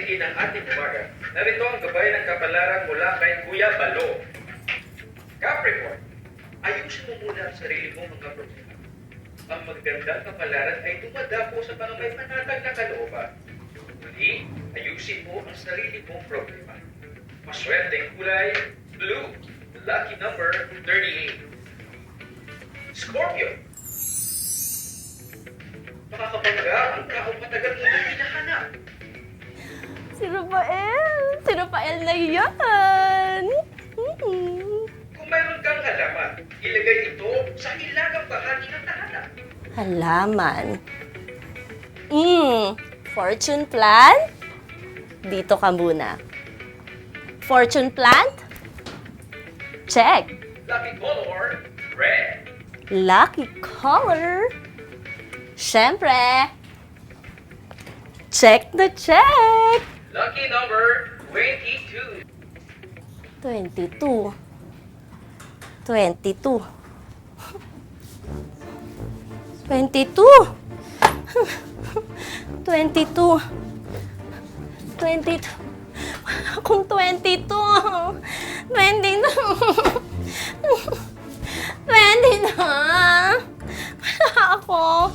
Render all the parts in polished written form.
bahagi ng ating umaga. Narito ang gabay ng kapalaran mula kay Kuya Balo. Capricorn, ayusin mo muna ang sarili mo mga problema. Ang magandang kapalaran ay dumadapo sa mga may panatag na kalooban. Muli, ayusin mo ang sarili mong problema. Maswerteng kulay, blue. Lucky number 38. Scorpio, makakapangga ang taong matagal mo na hinahanap. Si Rafael! Si Rafael na yan! Kung mayroon kang halaman, ilagay ito sa ilagang bahagi ng tahanan. Halaman. Fortune plant? Dito ka muna. Fortune plant? Check. Lucky color, red. Lucky color? Siyempre. Check the check. Lucky number 22. 22. 22. 22. 22. 22. Wala akong 22. 22. 22. Wala ako.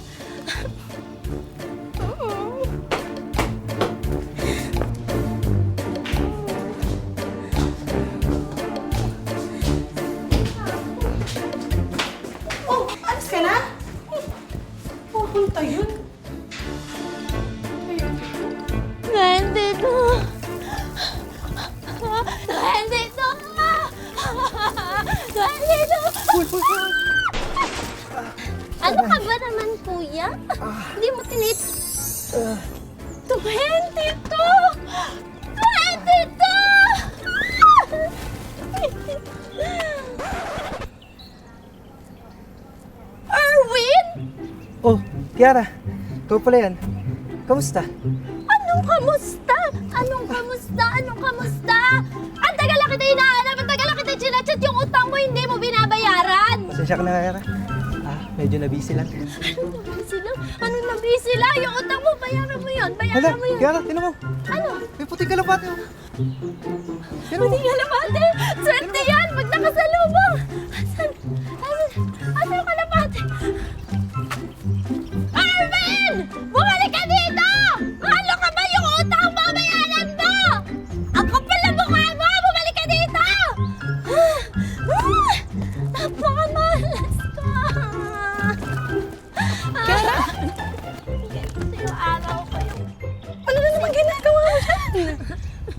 Oh, alis ka na? Pupunta yun. 22. 22. Ano ka ba naman, kuya? Hindi mo tinit... 22! 22! Erwin! Oh, Kiara. Ikaw pala yan. Kamusta? Anong kamusta? Anong kamusta? Anong kamusta? Ang tagal na kita hinahanap! Ang tagal na kita chinachat! Yung utang mo hindi mo binabayaran! Pasensya ka na, Kiara. Medyo na-busy lang. Anong na-busy lang? Anong na-busy lang? Yung utang mo, bayaran mo yun! Hala, Bayaran mo yun! Kiara, tinan mo. Ano? May puting kalapate. Oh. Tinan mo. Hindi nga lamate! Swerte yan! Pag nakasalubong! Asan yung kalapate? Arvin! Bumalik ka dito! Mahalo ka ba yung utang mo? Bayaran mo! Ang kapal na mukha mo! Bumalik ka dito! Napakamalas ka! Kara? Ganito yung araw ko yung... Ano na naman ginagawa mo dyan?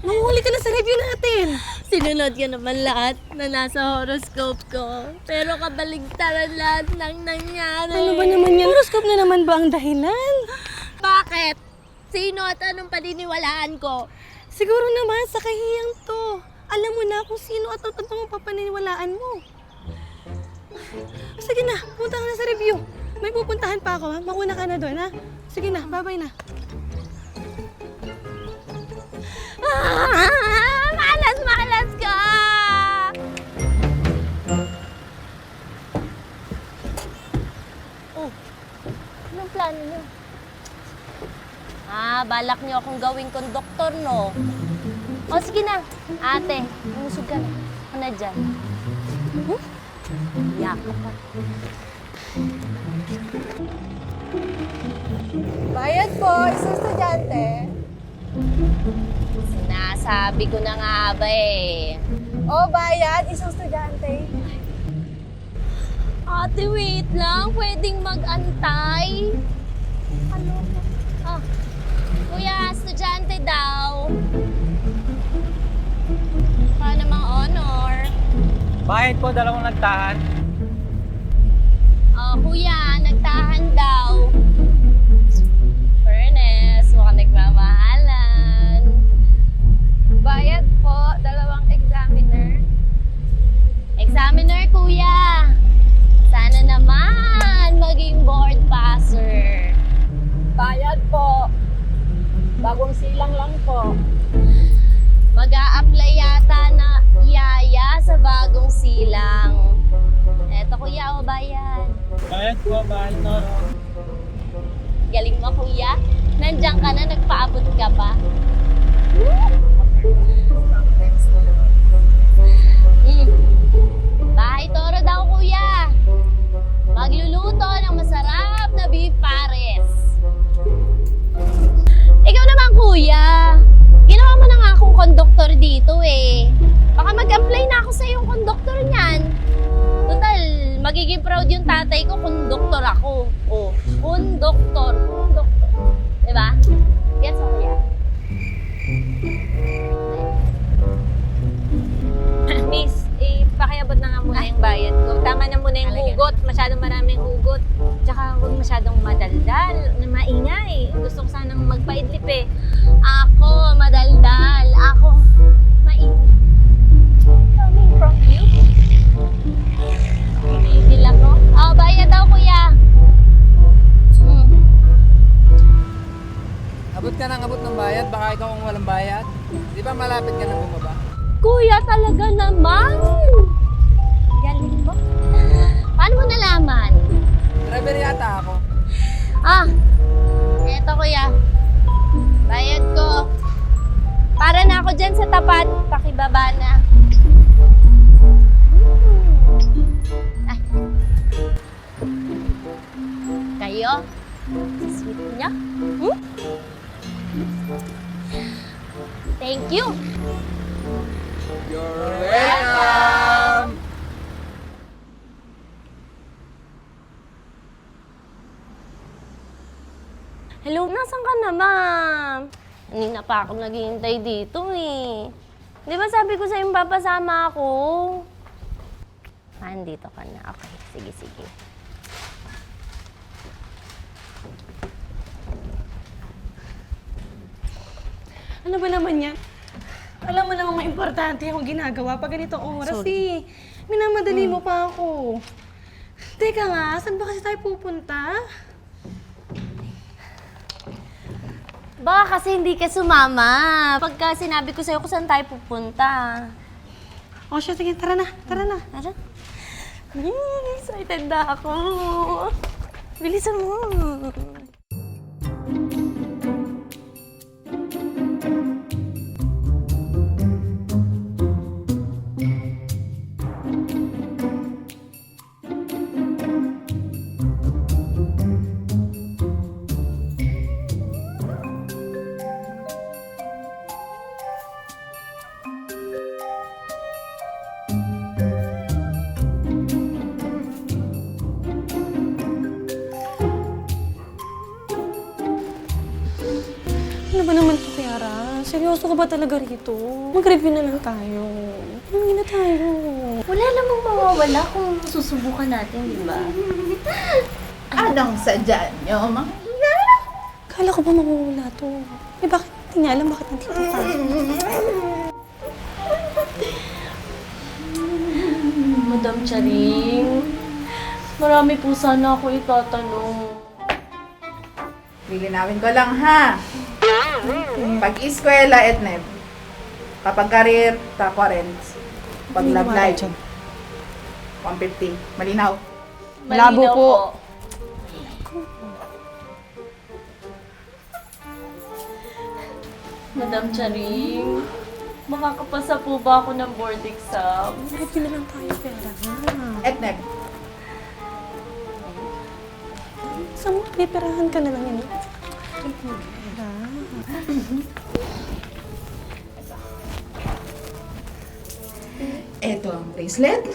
Manghuli ka na sa review natin. Sinunod ko naman lahat na nasa horoscope ko. Pero kabaligtaran lahat ng nangyari. Ano ba naman yan? Horoscope na naman ba ang dahilan? Bakit? Sino at anong paniniwalaan ko? Siguro naman sa kahiyang to. Alam mo na kung sino at ang papaniniwalaan mo. Sige na, punta ka na sa review. May pupuntahan pa ako, ha? Mauna ka na doon, ha? Sige na, bye-bye na. Malas ka! Oh, anong plano niyo? Balak niyo akong gawing konduktor, no? O, sige na. Ate, umusog ka na. Ako na dyan. Yaka pa. Bayad po, isang estudyante. Sinasabi ko na nga ba eh. Oh, bayad, isang estudyante. Ate, wait lang. Pwedeng mag-antay? Ano? Kuya, estudyante daw. Para namang honor. Bayad po, dalawang nagtahan. Kuya, nagtahan daw. Fairness, mukhang nagmamahalan. Bayad po, dalawang examiner. Examiner, kuya. Sana naman maging board passer. Bayad po. Bagong silang lang po. Mag-a-apply yata na yaya sa bagong silang. Eto kuya, o bayan. Bayad po, bayad na. Galing mo kuya. Nandiyan ka na, nagpaabot ka pa. Bahay Toro daw, kuya. Magluluto ng masarap na beef pares. Ikaw naman, kuya. Ginawa mo na nga akong konduktor dito eh. Baka mag-apply na ako sa yung konduktor niyan. Total, magiging proud yung tatay ko kung doktor ako. Oh, konduktor. Diba? Gets mo, kuya? Miss, pakiabot na nga muna yung bayad ko. Tama na muna yung hugot. Masyadong maraming hugot. Tsaka huwag masyadong madaldal, na maingay. Gusto ko sanang magpaidlip eh. Ako, madaldal. Ako, mainit. Coming from you? Mainit ako. Oh, bayad daw, kuya. Abot ka ng abot ng bayad, baka ikaw ang walang bayad. Di ba malapit ka na bumaba? Kuya, talaga naman. Galing mo. Paano mo nalaman? Driver yata ako. Ah, eto kuya. Bayad ko. Para na ako dyan sa tapat. Pakibaba na. Ah. Kayo? Sweet niya? Hmm? Thank you. You're welcome! Hello, nasan ka na, ma'am? Kanina pa ako naghihintay dito eh. Di ba sabi ko sa'yo papasama ako? Andito ka na. Okay, sige. Ano ba naman yan? Alam mo namang importante akong ginagawa pag ganitong oras eh. Minamadali mo pa ako. Teka nga, saan ba kasi tayo pupunta? Baka kasi hindi ka sumama. Pagka sinabi ko sa'yo kung saan tayo pupunta. O siya, sige, tara na. Tara? Excited na ako. Bilisan mo. Ano ba naman ito, Kiara? Seryoso ka ba talaga rito? Mag-review na lang tayo. Tumingin na tayo. Wala namang mawawala kung susubukan natin, di ba? Anong sadya nyo, mga Kala ko ba mawawala to? Eh, bakit hindi niya alam bakit nandito ka? Madam Charing, marami po sana ako itatanong. Lilinawin ko lang, ha? Pag-eskwela, etneb. Kapag karir, takwarens. Pag love life, 150. Malinaw. Malabo po. Madam Charing, makakapasa po ba ako ng board exam? Review na lang tayo, Kiara. Etneb. Saan mo, pipirahan ka na lang yun. Eto ang bracelet.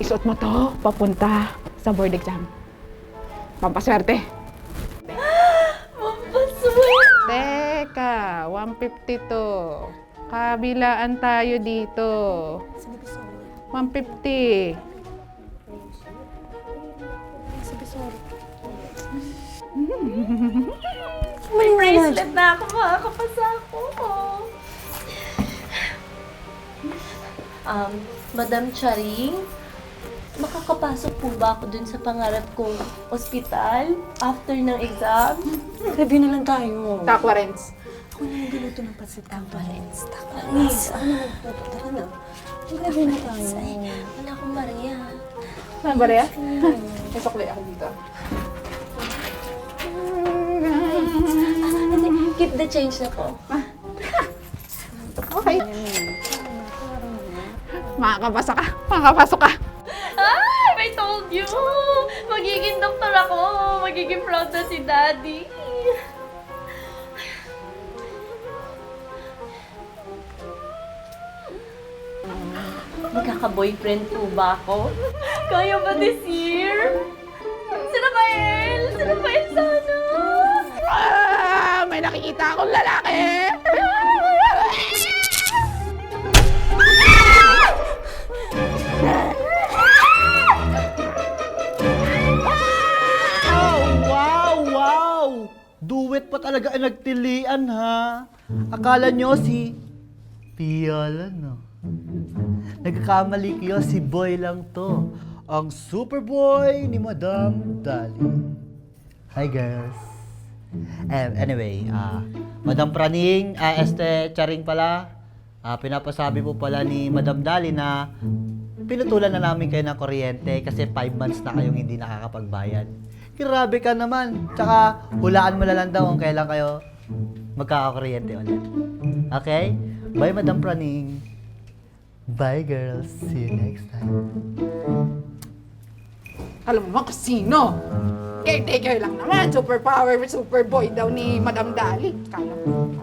Isuot mo to, papunta sa board exam. Pampaswerte. Mapaswerte! Teka, 150 to. Kabilaan tayo dito. 150. Sige, sorry. May bracelet na ako, makakapasa ako. Madam Charing, makakapasok po ba ako dun sa pangarap kong ospital after ng exam? Review na lang tayo. Takwarens. Ako na yung biluto ng pasit. Parents, Miss, ano na? Tara na. Review na tayo. Wala akong Maria. Saan ba rin? Nasukli ako dito. Keep the change na po. Okay. Makakapasok ka. Makakapasok ka. Ay, I told you! Magiging doktor ako. Magiging proud na si Daddy. Magkaka-boyfriend po ba ako? Kaya ba this year? Si Rafael! Si Rafael sana! May nakikita akong lalaki. Wow! Duet pa talaga ang nagtilian, ha? Akala nyo si Piala, no? Nagkakamali kayo, si Boy lang to. Ang Superboy ni Madam Dali. Hi, girls. Anyway, Madam Praning, Charing pala, pinapasabi po pala ni Madam Dali na pinutulan na namin kayo ng kuryente kasi 5 months na kayong hindi nakakapagbayad. Grabe ka naman. Tsaka, hulaan mo na lang daw kung kailan kayo magkakakuryente ulit. Okay? Bye, Madam Praning. Bye, girls. See you next time. Alam mo kung sino? Caretaker lang naman. Superpower, superboy daw ni Madam Dali. Kala mo.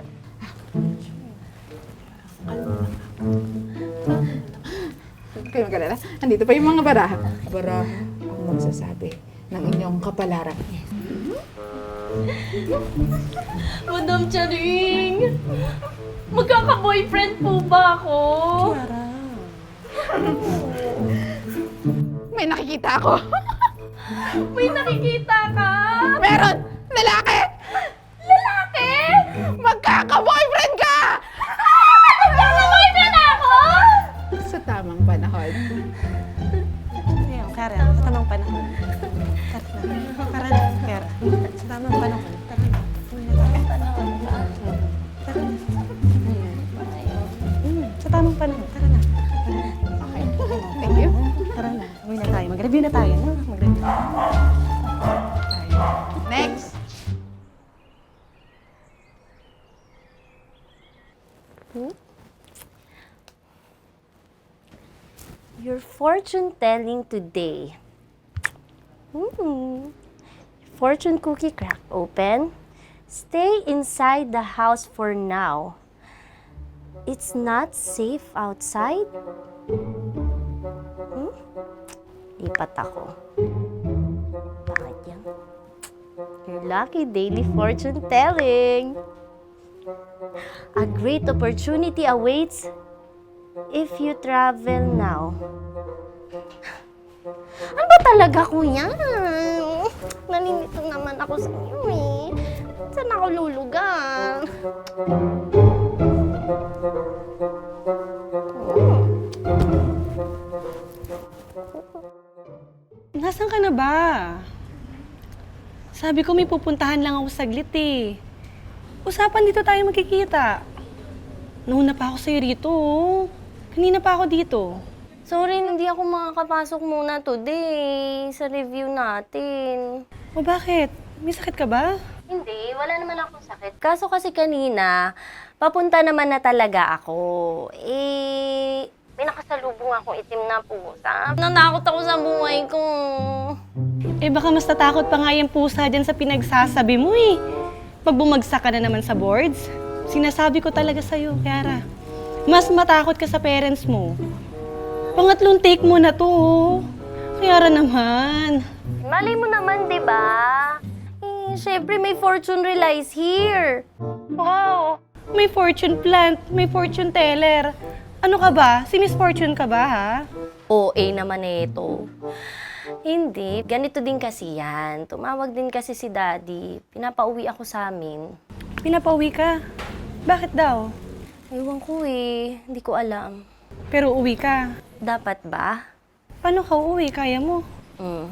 Kayo magalala. Andito pa yung mga baraha. Baraha ang magsasabi ng inyong kapalaran. Madam Charing! Magkaka-boyfriend po ba ako? May nakikita ako. May nakikita ka? Meron! Lalaki! Lalaki? Magkaka-boyfriend ka! Magkaka-boyfriend ako? Sa tamang panahon. Ayun, Kara, sa tamang panahon. Kara na, Kara. Sa tamang panahon. Tara na. Tara na. Sa tamang panahon. Tara na. Okay. Thank you. Tara na. Uwi na tayo. Mag-review na tayo, no? Mag-review. Next. Your fortune telling today. Fortune cookie crack open. Stay inside the house for now. It's not safe outside. Lipat ako. Bakit yan? Your lucky daily fortune telling. A great opportunity awaits if you travel now. Ano ba talaga, kuya? Naninito naman ako sa iyo eh. Saan ako lulugar? Nasaan ka na ba? Sabi ko may pupuntahan lang ako saglit eh. Usapan dito tayo magkikita. Nauna pa ako sa'yo rito. Kanina pa ako dito. Sorry, hindi ako makakapasok muna today sa review natin. O bakit? May sakit ka ba? Hindi, wala naman akong sakit. Kaso kasi kanina, papunta naman na talaga ako. May nakasalubong akong itim na pusa. Natakot ako sa buhay ko. Baka mas natakot pa nga yung pusa dyan sa pinagsasabi mo eh. Pag bumagsak ka na naman sa boards, sinasabi ko talaga sa'yo, Kiara. Mas matakot ka sa parents mo. Pangatlong take mo na to, Kiara naman. Malay mo naman, di ba? Siyempre may fortune relies here. Wow! May fortune plant, may fortune teller. Ano ka ba? Si Miss Fortune ka ba, ha? OA naman ito. Hindi. Ganito din kasi yan. Tumawag din kasi si Daddy. Pinapauwi ako sa amin. Pinapauwi ka? Bakit daw? Ewan ko eh. Hindi ko alam. Pero uwi ka. Dapat ba? Paano ka uuwi? Kaya mo?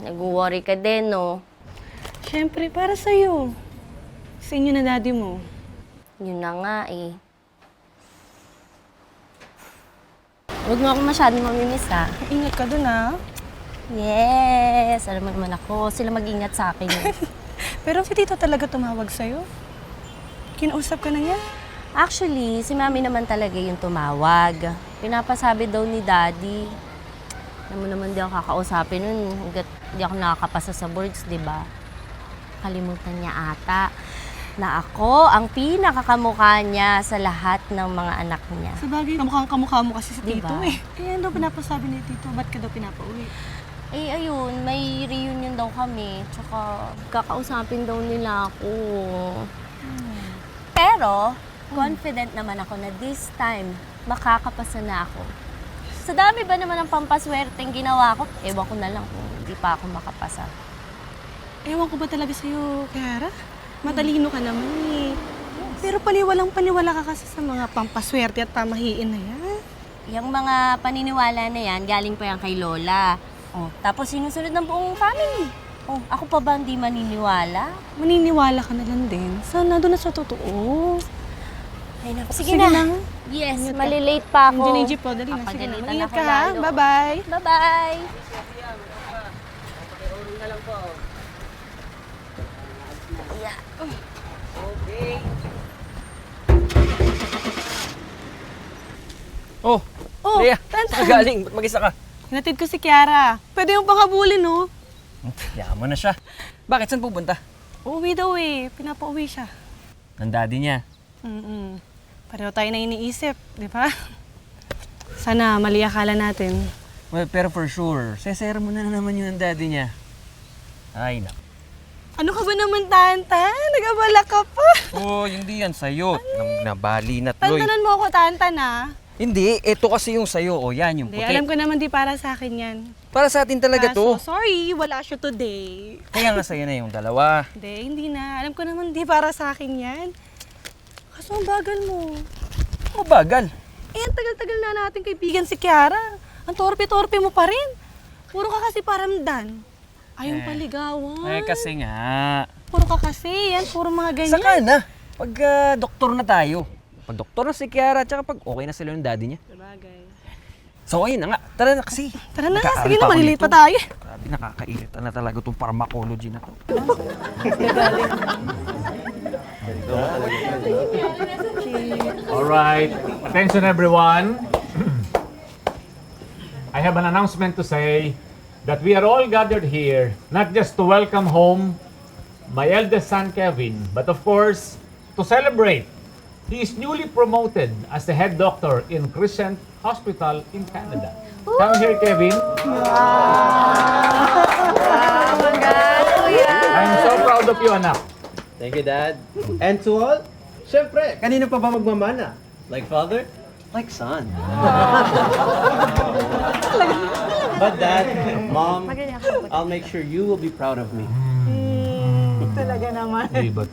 Nag-worry ka din, no? Siyempre, para sa'yo. Sa inyo na daddy mo. Yun na nga eh. Huwag mo ako masyadong mamimiss, ha? Ingat ka dun, ha? Yes! Alam mo naman ako, sila mag-ingat sa akin. Pero si Tito talaga tumawag sa'yo? Kinausap ka na niya? Actually, si Mami naman talaga yung tumawag. Pinapasabi daw ni Daddy. Alam mo naman di ako kakausapin nun hanggat di ako nakakapasa sa boards, di ba? Kalimutan niya ata na ako ang pinakakamukha niya sa lahat ng mga anak niya. Sa bagay, kamukha mo kasi si Diba? Tito eh. Kaya ano pinapasabi ni Tito? Ba't ka daw pinapauwi? Eh ayun, may reunion daw kami. Tsaka kakausapin daw nila ako. Pero, confident naman ako na this time, makakapasa na ako. Sa dami ba naman ng pampaswerteng ginawa ko, ewan ko na lang kung hindi pa ako makapasa. Ewan ko ba talaga sa'yo, Kiara? Matalino ka naman eh. Pero paniwalang-paniwala ka kasi sa mga pampaswerte at pamahiin na yan. Yung mga paniniwala na yan, galing pa yan kay Lola. Oh, tapos sinusunod ng buong family. Oh, ako pa ba hindi maniniwala? Maniniwala ka na lang din. Sana doon na sa totoo. Ay, naku. Sige na. Yes, Ingat ka. malilate pa ako. Andiyan yung jeep po. Dali na. Sige na. Papagalitan Ingat ako ka ha. lalo. Bye-bye. Bye-bye! Yeah. Oh, Oh, Lea, Tantan. saan ka galing? Ba't mag-isa ka? Hinatid ko si Kiara. Pwede yung panghabulin, no? Yaman na siya. Bakit? Saan pupunta? Uuwi daw eh. Pinapauwi siya. Ng daddy niya. Pareho tayo na iniisip, di ba? Sana mali akala natin. Well, pero for sure, sesera mo na naman yun ng daddy niya. Ay, naku. Ano ka ba naman, Tantan? Nag-abala ka pa. Oh, hindi yan sa'yo. Nabali na tuloy. Tantanan mo ako, Tantan, ha? Hindi, ito kasi yung sa'yo. O, yan yung Hindi, puti. alam ko naman di para sa akin yan. Para sa atin talaga to. Kaso, sorry, wala siya today. Kaya nga sa'yo na yung dalawa. Hindi na. Alam ko naman di para sa akin yan. Kaso ang bagal mo. Ano bagal? Eh, ang tagal-tagal na natin kaibigan si Kiara. Ang torpe-torpe mo pa rin. Puro ka kasi paramdan. Ayaw paligawan. Eh, kasi nga. Puro ka kasi yan. Puro mga ganyan. Saka na. Pag doktor na tayo. Pag doktor na si Kiara, tsaka pag okay na sila yung daddy niya. Sabagay. So, ayun na nga. Tara na kasi. Tara na, Nagkaaral sige pa na, ako malilate dito. pa tayo. Grabe, nakakairita na talaga itong pharmacology na to. All right. Attention, everyone. I have an announcement to say that we are all gathered here, not just to welcome home my eldest son, Kevin, but of course, to celebrate. He is newly promoted as the head doctor in Crescent Hospital in Canada. Come here, Kevin. I'm so proud of you, anak. Thank you, Dad. And to all, syempre, kanino pa ba magmamana? Like father? Like son. But Dad, Mom, I'll make sure you will be proud of me. Talaga naman. But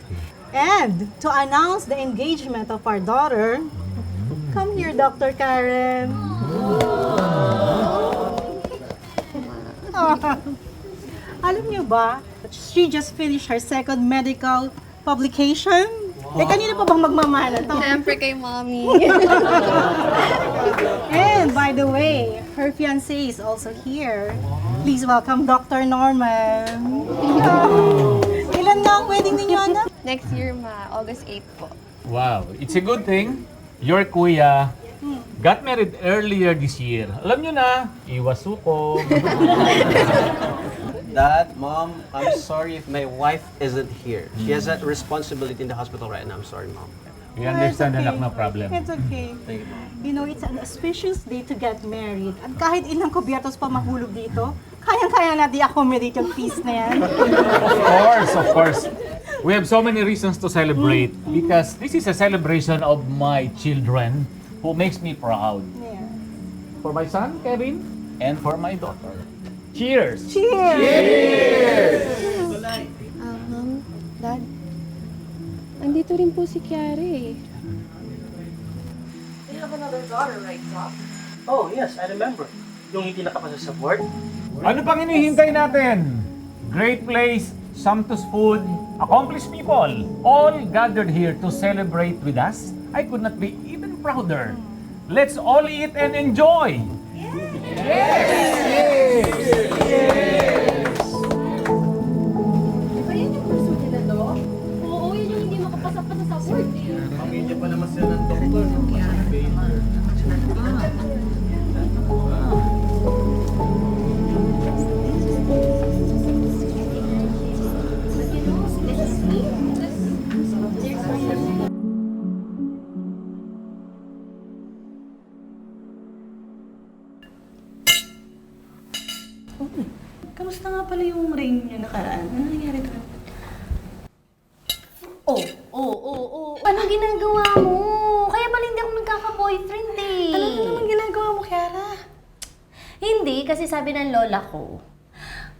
And to announce the engagement of our daughter, come here, Dr. Karen. Alam niyo ba, she just finished her second medical publication. Eh, kanina pa bang magmamana to? Siyempre kay Mommy. And by the way, her fiancé is also here. Please welcome Dr. Norman. Ilan na ang wedding ninyo, anak? Next year, ma. August 8 po. wow, it's a good thing your kuya got married earlier this year. Alam nyo na, iwasuko. Dad, Mom, I'm sorry if my wife isn't here. She has that responsibility in the hospital right now. I'm sorry, Mom. We understand, It's okay. anak, no problem. It's okay. Thank you, Mom. You know, it's an auspicious day to get married. At kahit ilang kubyatos pa mahulog dito, kayang-kaya na di-accommodate yung feast na yan. Of course. We have so many reasons to celebrate because this is a celebration of my children who makes me proud. Yeah. For my son, Kevin, and for my daughter. Cheers! Ma'am, Dad, andito rin po si Kiara eh. Oh, yes, I remember. Yung hindi nakapasa sa board? Ano pang hinihintay natin? Great place, sumptuous food, accomplished people, all gathered here to celebrate with us. I could not be even prouder. Let's all eat and enjoy! Oo, yun yung hindi makapasa-pasa sa board eh. Pamilya pa naman sila ng Kamusta nga pala yung rain niyo nakaraan? Ano nangyari doon? Anong ginagawa mo? Kaya pala hindi ako nagkaka-boyfriend eh. Ano naman ginagawa mo, Kiara? Hindi, kasi sabi ng lola ko,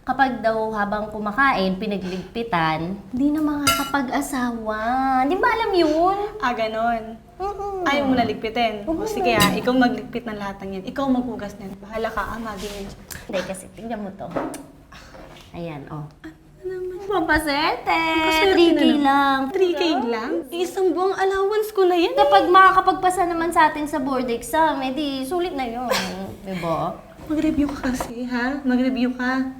kapag daw habang kumakain, pinagligpitan, hindi na makakapag-asawa. Di ba alam yun? Ganon. Ayaw mo na ligpitin. O sige ikaw magligpit ng lahat ng yan. Ikaw maghugas niyan. Bahala ka, maging Hindi, kasi tingnan mo to. Ayan, Pampaserte! 3K lang. 3K lang? Isang buwang allowance ko na yan. Kapag makakapagpasa naman sa atin sa board exam, edi sulit na yun. Diba? Mag-review ka kasi, ha? Mag-review ka.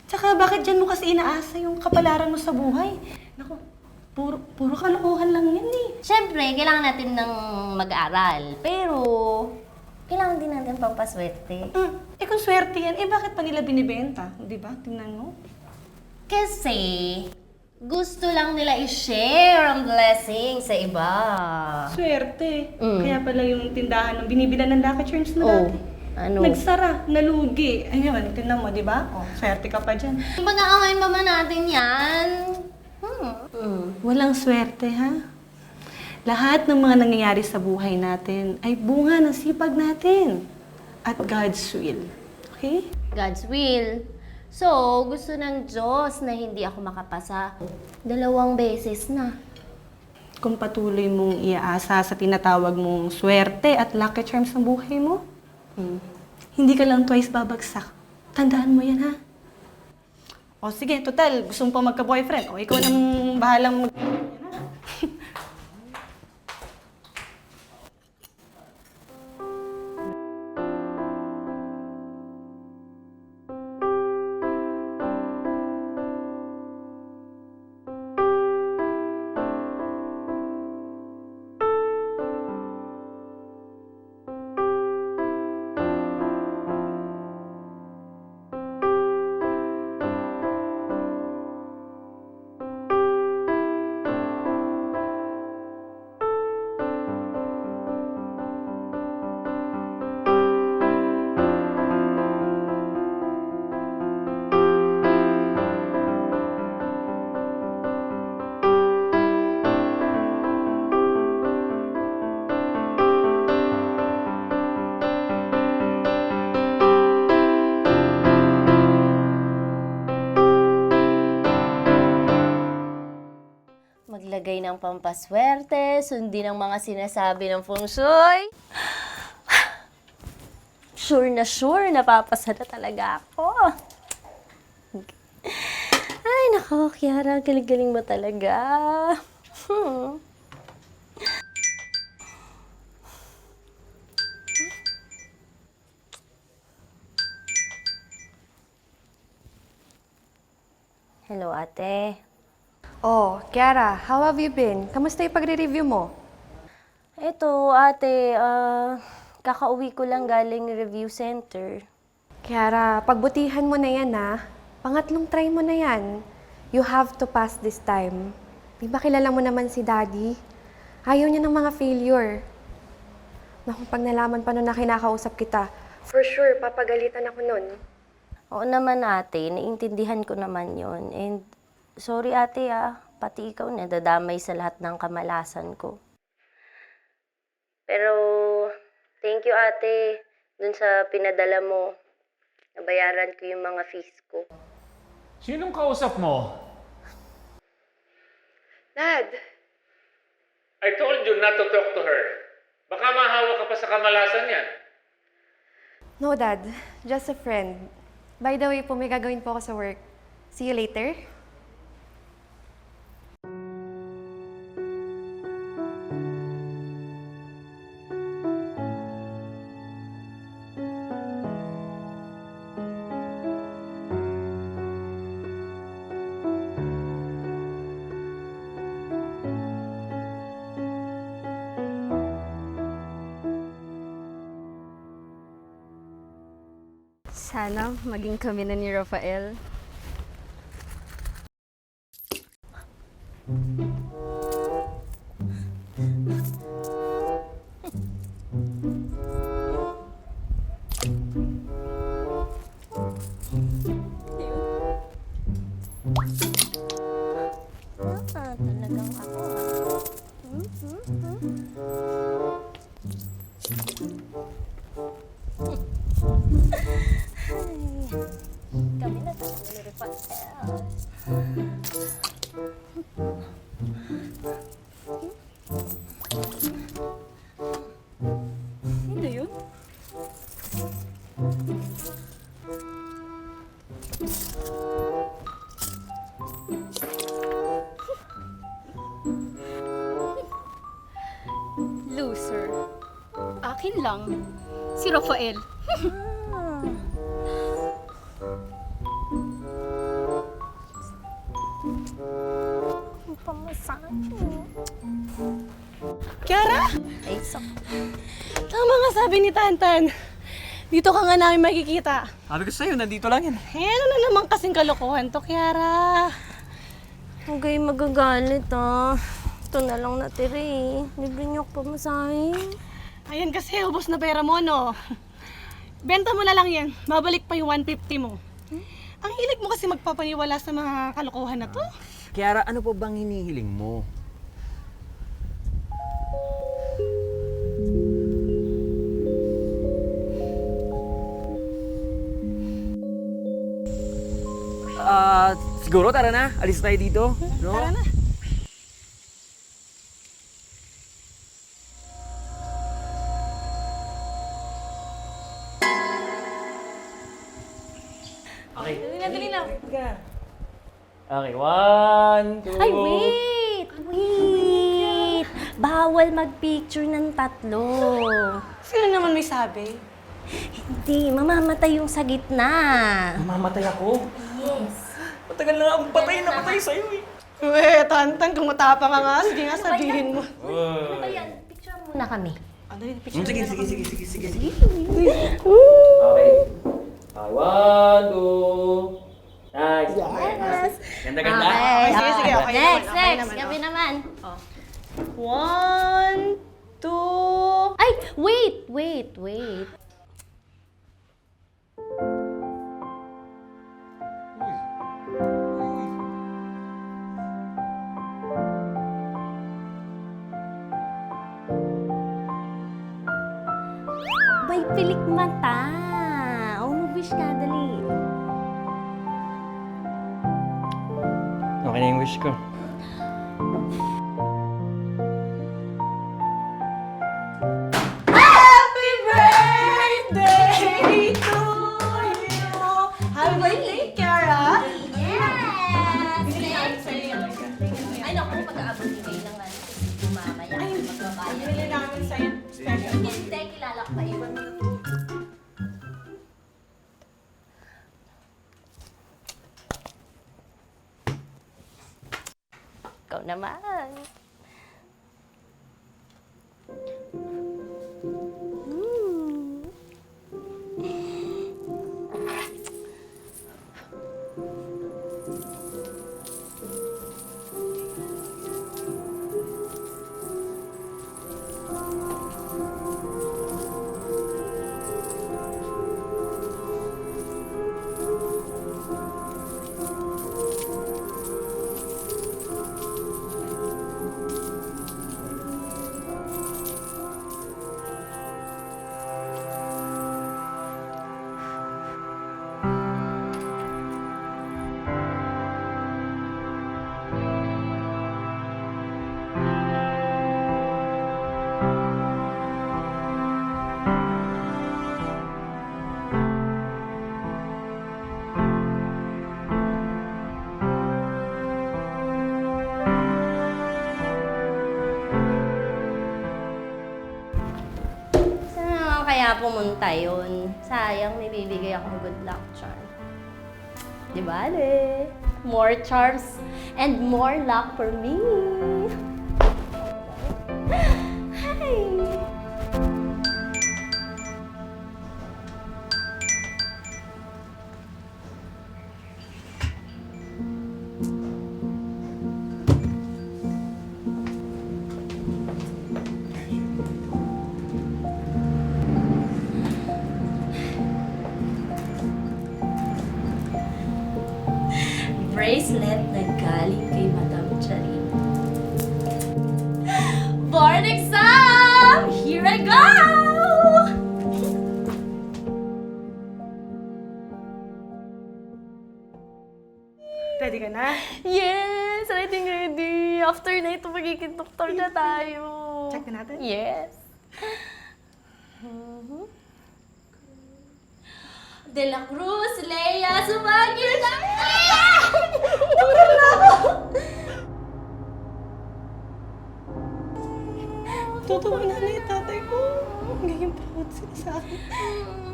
Tsaka bakit dyan mo kasi inaasa yung kapalaran mo sa buhay? Naku, puro kalokohan lang yan eh. Siyempre, kailangan natin ng mag-aral. Pero, kailangan din natin pampaswerte. Kung swerte yan, bakit pa nila binibenta? Di ba? Tingnan mo. Kasi, gusto lang nila i-share ang blessing sa iba. Swerte. Kaya pala yung tindahan ng binibilan ng Lucky Charms mo dati. Nagsara, nalugi. Ayun, tingnan mo, di ba? Swerte ka pa dyan. Pag-aangay mama natin yan. Walang swerte, ha? Lahat ng mga nangyayari sa buhay natin ay bunga ng sipag natin. At God's will. Okay? God's will. So, gusto ng Diyos na hindi ako makapasa 2 beses na. Kung patuloy mong iaasa sa tinatawag mong swerte at lucky charms ng buhay mo, hindi ka lang twice babagsak. Tandaan mo yan, ha? O sige, total, gusto mo pa magka-boyfriend. O ikaw nang bahalang mag... Yan, ha? Maglagay ng pampaswerte, sundin ang mga sinasabi ng feng shui. Sure na papasa na talaga ako. Ay, nako, Kiara, galing-galing mo talaga. Hello, ate. Oh, Kiara, how have you been? Kamusta yung pagre-review mo? Eto, ate, kakauwi ko lang galing review center. Kiara, pagbutihan mo na yan, ha? Pangatlong try mo na yan. You have to pass this time. Di ba kilala mo naman si Daddy? Ayaw niya ng mga failure. Naku, pag nalaman pa nun na kinakausap kita, for sure, papagalitan ako nun. Oo naman, ate, naiintindihan ko naman yon. And sorry, ate, pati ikaw nadadamay sa lahat ng kamalasan ko. Pero, thank you, ate, dun sa pinadala mo. Nabayaran ko yung mga fees ko. Sinong kausap mo? Dad! I told you not to talk to her. Baka mahawa ka pa sa kamalasan yan. No, Dad. Just a friend. By the way po, may gagawin po ako sa work. See you later. Sana maging kami na ni Rafael. Talagang ako ah. Kami na tayo ni Rafael. Ano yun? Loser. Akin lang. Si Rafael. Pamasahe. Kiara! Ay, Tama nga sabi ni Tantan. Dito ka nga namin makikita. Sabi ko sa'yo, nandito lang yan. Ano na naman kasing kalokohan to, Kiara? Huwag kayo magagalit ah. Ito na lang natira eh. Libre niyo ako pamasahe. Ayan kasi, ubos na pera mo, no? Benta mo na lang yan. Mabalik pa yung 150 mo. Ang hilig mo kasi magpapaniwala sa mga kalokohan na to. Kiara, ano pa bang hinihiling mo? Siguro tara na. Alis tayo dito. No? Tara na. Okay. Dali na. Okay, 1, 2... Ay, wait! Wait! Bawal mag-picture ng tatlo. Sino naman may sabi? Hindi, mamamatay yung sa gitna. Mamamatay ako? Yes. Matagal na akong patay na patay sa'yo eh. Uwe, Tantan, kung matapang ka nga, sige nga sabihin mo. Ano ba yan? Picture muna kami. Ano yung picture? Sige. Okay. 1, 2... Nice. Yes! Ganda-ganda. Okay, sige, okay Next, naman, okay next. naman, Kami naman. 1, 2... Ay, wait. May pilik mata. Mag-wish ka, dali. Okay na yung wish ko. Happy birthday to you! Happy birthday, Kiara! Yes! Ay, naku, pag-aabot ni kayo ng mamaya. Magbabayad. Bili namin sa'yo. Special. Hindi, kilala ko kayo. Ikaw naman. Kaya pumunta yun. Sayang, may bibigay akong good luck charm. Di ba, Ale? More charms and more luck for me. Hi! bracelet na galing kay Madam Charin. Board exam! Here I go! Ready ka na? Yes! Ready! After na ito, magiging doktor na tayo. Check na natin? Yes. De la Cruz, Leia, sumagil na! Totoo na yung tatay ko. Ngayon proud sila sa akin.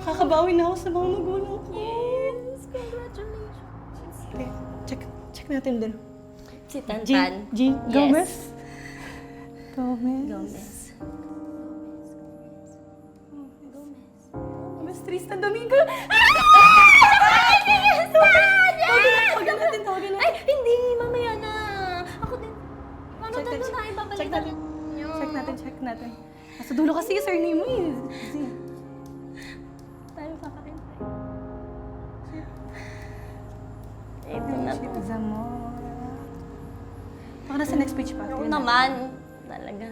Kakabawi na ako sa mga magulang ko. Yes! Congratulations! Okay, check natin din. Si Tantan. G. Gomez? Yes. Gomez. Gomez Tristan Domingo. Yes! Tawagan natin. Ay, hindi! Mamaya na! Ako din. Paano Check tayo natin, na ibabalik check natin. Check natin. Nasa dulo kasi yung surname mo eh. Tayo papakintay. Ito na po. Shit, Zamora. Baka nasa next page pa. Oo Tingnan naman. Talaga.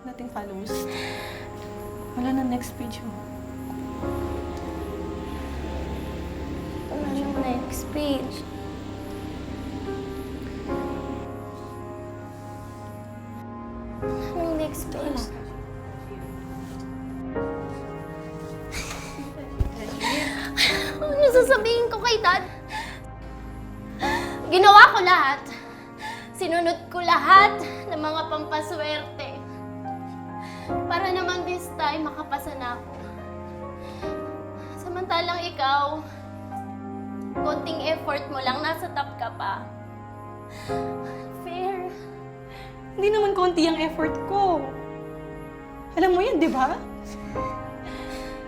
nating follows. Wala na next page mo. Wala yung next page. Yung next page. Ano sasabihin ko kay Dad? Ginawa ko lahat. Sinunod ko lahat ng mga pampaswerte. Para naman this time, makapasa na ako. Samantalang ikaw, konting effort mo lang, nasa top ka pa. Fair. Hindi naman konti ang effort ko. Alam mo yan, di ba?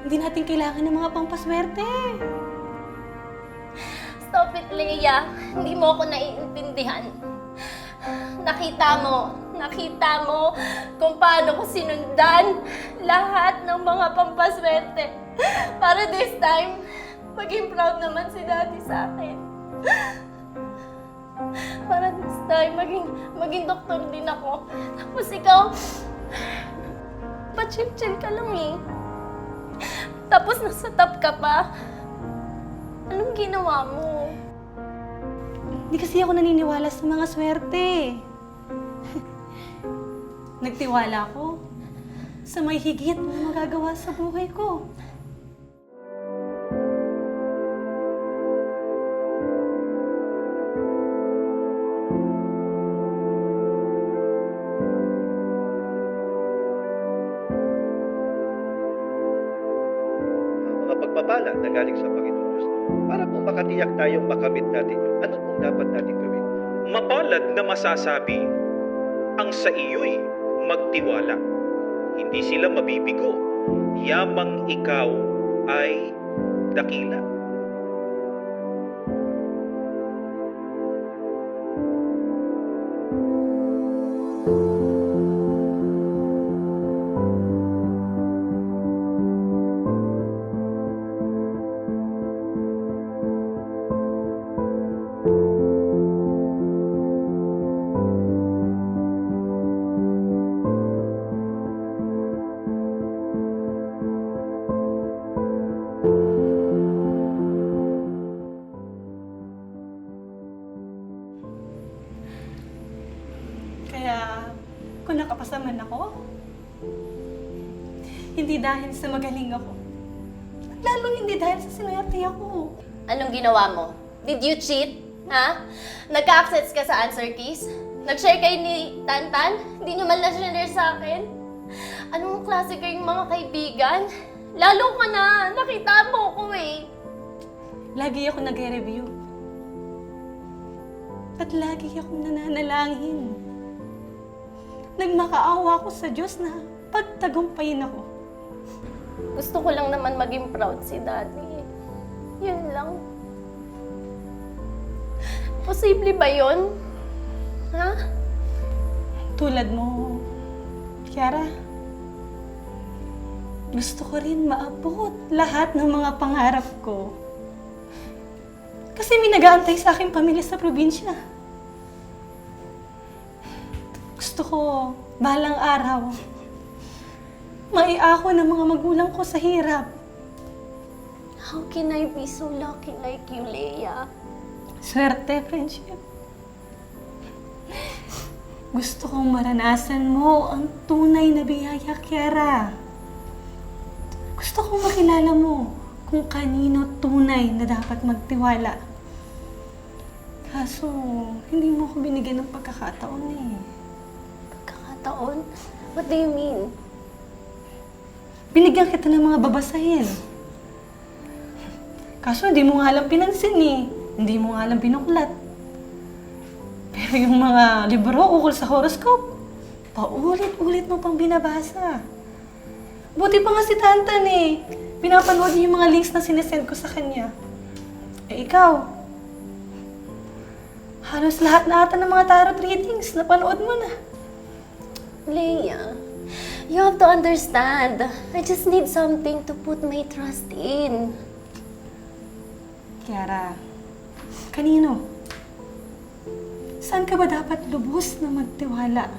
Hindi natin kailangan ng mga pampaswerte. Stop it, Leia. Hindi mo ako naiintindihan. Nakita mo kung paano ko sinundan lahat ng mga pampaswerte. Para this time, maging proud naman si Daddy sa akin. Para this time, maging doktor din ako. Tapos ikaw, pa-chill-chill ka lang eh. Tapos nasa top ka pa. Anong ginawa mo? Hindi kasi ako naniniwala sa mga swerte. Nagtiwala ako sa may higit na magagawa sa buhay ko. Mga pagpapala na galing sa Panginoon Diyos para pong makatiyak tayong makamit natin yun. Ano pong dapat natin gawin? Mapalad na masasabi, ang sa iyo'y magtiwala. Hindi sila mabibigo. Yamang ikaw ay dakila. Kaya, kung nakapasa man ako, hindi dahil sa magaling ako. At lalong hindi dahil sa sinwerte ako. Anong ginawa mo? Did you cheat? Ha? Nagka-access ka sa answer keys? Nag-share kayo ni Tantan? Hindi nyo man na-share sa akin? Anong klase kayong mga kaibigan? Lalo ka na! Nakita mo ko eh! Lagi ako nag-review. At lagi akong nananalangin. Nagmakaawa ko sa Diyos na pagtagumpayin ako. Gusto ko lang naman maging proud si Daddy. Yun lang. Posible ba yun? Ha? Tulad mo, Kiara, gusto ko rin maabot lahat ng mga pangarap ko. Kasi may nag-aantay sa aking pamilya sa probinsya. Gusto ko, balang araw, maiako ng mga magulang ko sa hirap. How can I be so lucky like you, Leia? Swerte, friendship. Gusto kong maranasan mo ang tunay na biyaya, Kiara. Gusto kong makilala mo kung kanino tunay na dapat magtiwala. Kaso, hindi mo ako binigyan ng pagkakataon eh. Pagkakataon? What do you mean? Binigyan kita ng mga babasahin. Kaso hindi mo nga lang pinansin eh. Hindi mo nga lang binuklat. Pero yung mga libro ukol sa horoscope, paulit-ulit mo pang binabasa. Buti pa nga si Tantan eh. Pinapanood niya yung mga links na sinesend ko sa kanya. Eh ikaw, halos lahat na ata ng mga tarot readings napanood mo na. Leia, you have to understand. I just need something to put my trust in. Kiara, kanino? Saan ka ba dapat lubos na magtiwala?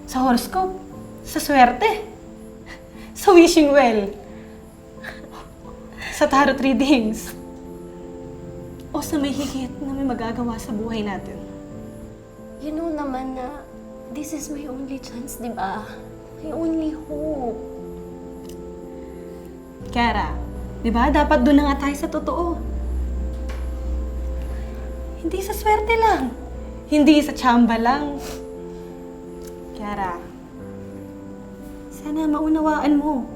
Sa horoscope? Sa swerte? Sa wishing well? Sa tarot readings? O sa may higit na may magagawa sa buhay natin? You know naman na this is my only chance, di ba? My only hope. Kiara, di ba? Dapat doon na nga tayo sa totoo. Hindi sa swerte lang. Hindi sa tsamba lang. Kiara, sana maunawaan mo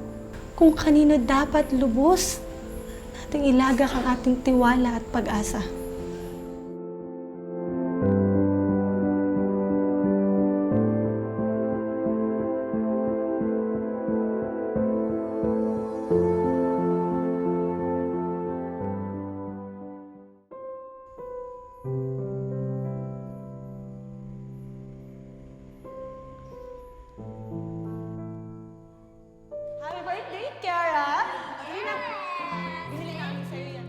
kung kanino dapat lubos nating ilagak ang ating tiwala at pag-asa. Happy birthday, Kiara! Binili namin sa'yo yan.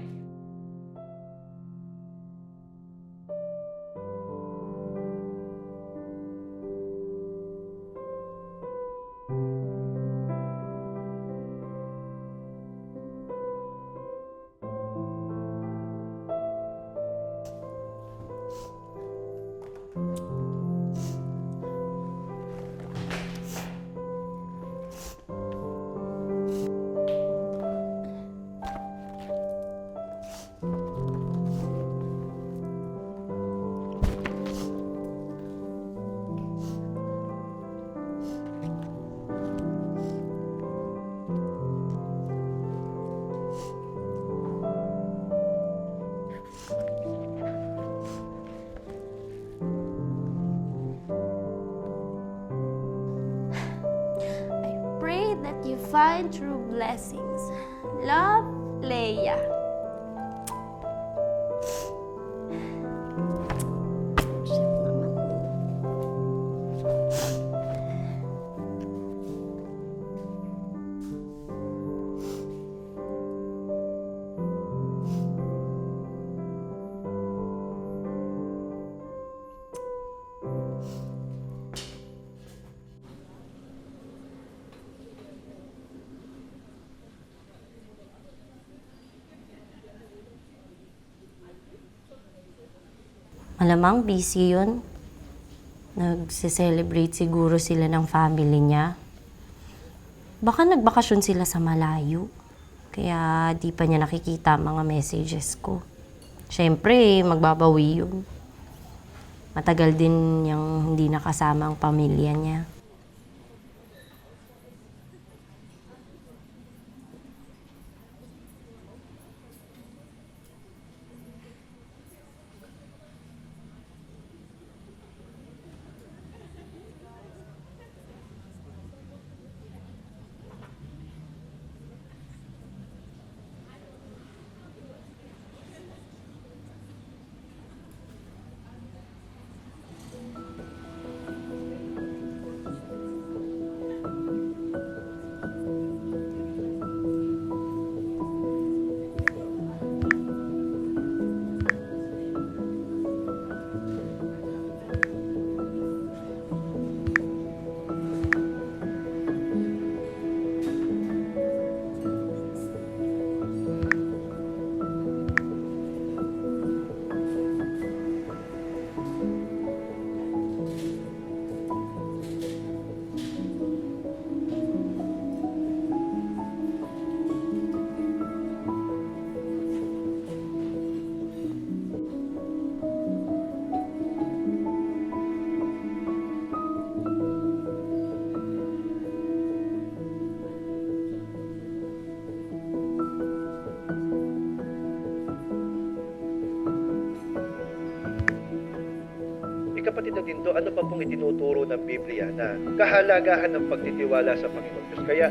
Pray that you find true blessings. Love, Leia. Malamang busy yun. Nagse-celebrate siguro sila ng family niya. Baka nagbakasyon sila sa malayo. Kaya di pa niya nakikita ang mga messages ko. Siyempre, magbabawi yun. Matagal din niyang hindi nakasama ang pamilya niya. na din to, ano pa pong itinuturo ng Biblia na kahalagahan ng pagtitiwala sa Panginoon Diyos. Kaya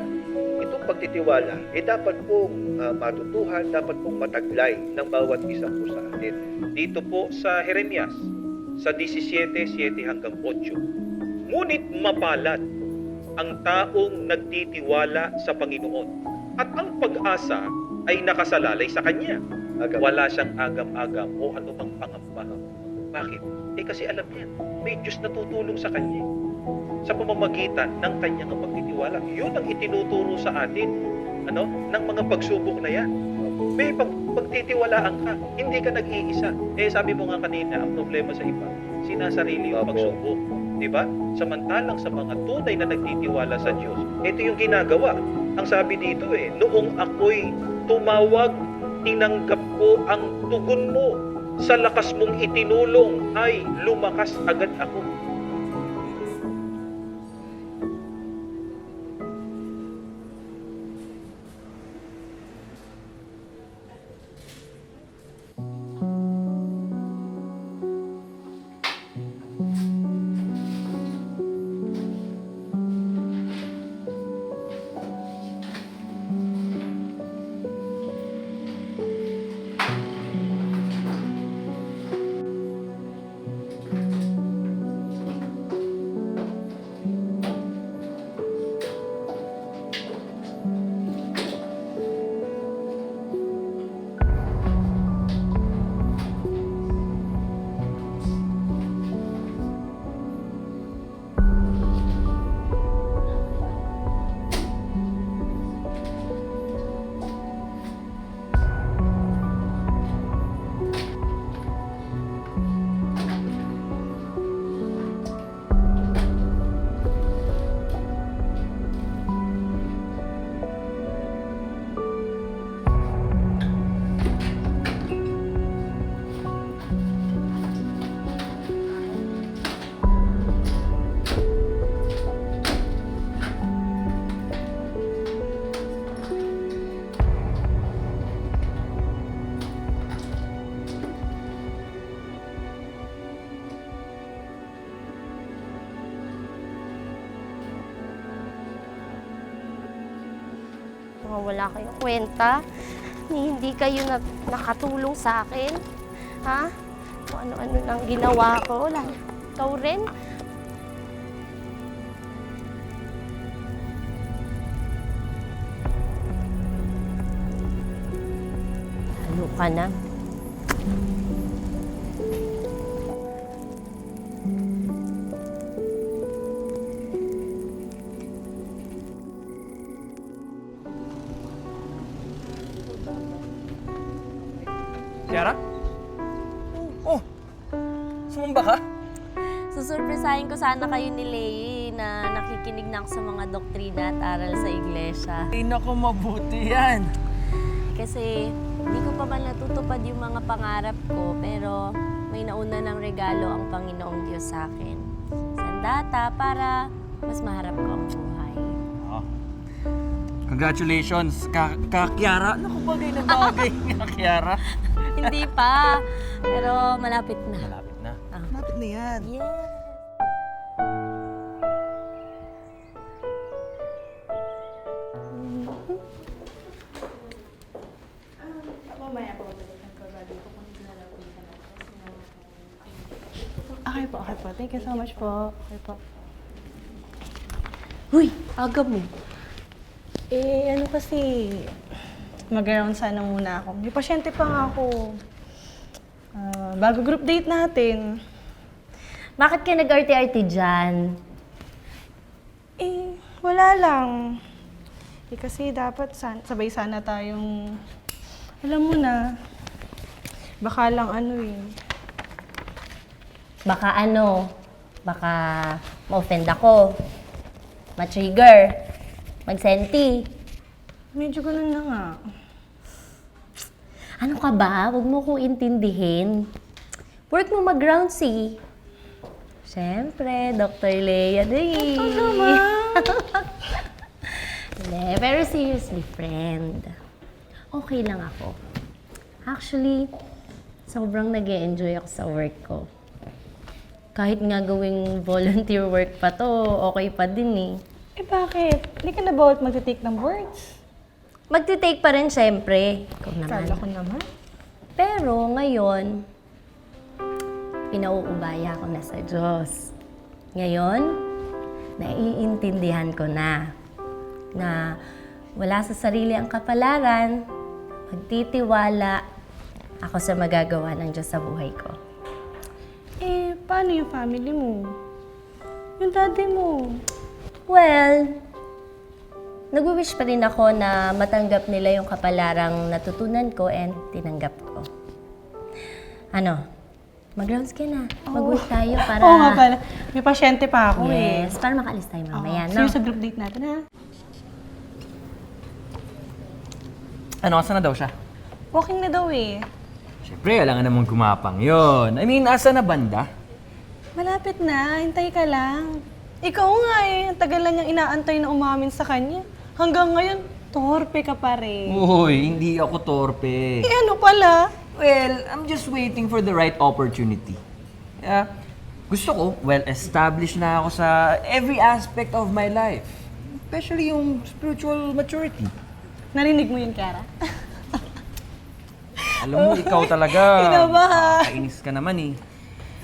itong pagtitiwala, dapat pong matutuhan, dapat pong mataglay ng bawat isa po sa atin. Dito po sa Jeremias, sa 17:7 hanggang 8. Ngunit mapalad ang taong nagtitiwala sa Panginoon at ang pag-asa ay nakasalalay sa Kanya. Wala siyang agam-agam o anumang pangamba. Bakit? Kasi alam niya, may Diyos na tutulong sa Kanya. Sa pamamagitan ng Kanyang pagtitiwala. Yun ang itinuturo sa atin ng mga pagsubok na yan. May pagtitiwalaan ka, hindi ka nag-iisa. Sabi mo nga kanina, ang problema sa iba, sinasarili yung pagsubok. Diba? Samantalang sa mga tunay na nagtitiwala sa Diyos, ito yung ginagawa. Ang sabi dito noong ako'y tumawag, tinanggap ko ang tugon mo. Sa lakas mong itinulong ay lumakas agad ako. Wala kayong kwenta. Hindi kayo nakatulong sa akin. Ha? Kung ano-ano nang ginawa ko. Ikaw rin. Ano ka na? Kiara? Oh! Sumamba ka? Susurpresahin ko sana kayo ni Leia na nakikinig na ako sa mga doktrina at aral sa iglesia. Ay, naku, mabuti yan. Kasi hindi ko pa man natutupad yung mga pangarap ko, pero may nauna ng regalo ang Panginoong Diyos sa akin. Sandata para mas maharap ko ang buhay. Oh. Congratulations, Kiara. Naku, bagay na bagay nga, Kiara. Hindi pa, pero malapit na. Malapit na. Malapit na yan. Yes. Okay po, okay po. Thank you so much po. Okay po. Uy, aga mo. Ano kasi, mag-around sana muna ako. May pasyente pa nga ako. Bago group date natin. Bakit ka nag-arty-arty dyan? Wala lang. Kasi dapat sabay sana tayong, alam mo na, baka lang Baka ma-offend ako. Ma-trigger. Mag-senti. Medyo ganun na nga. Ano ka ba? Huwag mo ko intindihin. Work mo mag-ground C. Siyempre, Dr. Leia din. Ito naman. Hindi, pero seriously, friend. Okay lang ako. Actually, sobrang nag-e-enjoy ako sa work ko. kahit nga gawing volunteer work pa to, okay pa din eh. Eh bakit? Hindi ka na bawat magte-take ng boards? Magti-take pa rin syempre. Ikaw naman. Kala ko naman. Pero ngayon, pinauubaya ko na sa Diyos. Ngayon, naiintindihan ko na wala sa sarili ang kapalaran, magtitiwala ako sa magagawa ng Diyos sa buhay ko. Eh, paano yung family mo? Yung daddy mo? Well, nag-wish pa rin ako na matanggap nila yung kapalarang natutunan ko and tinanggap ko. Ano? Mag-rounds ka na. Mag-work tayo para... Oo nga pala. May pasyente pa ako eh. Yes, para makaalis tayo mamaya, See no? you sa group date natin, ha? Ano, asa na daw siya? Walking na daw eh. Siyempre, alangan namang gumapang yon. I mean, asa na banda? Malapit na. Hintay ka lang. Ikaw nga eh. Ang tagal na niyang inaantay na umamin sa kanya. Hanggang ngayon, torpe ka pa rin. Uy, hindi ako torpe. Eh ano pala? Well, I'm just waiting for the right opportunity. Gusto ko, well-established na ako sa every aspect of my life. Especially yung spiritual maturity. Narinig mo yun, Kiara? Alam mo, ikaw talaga. Kinabahan. Kainis ka naman eh.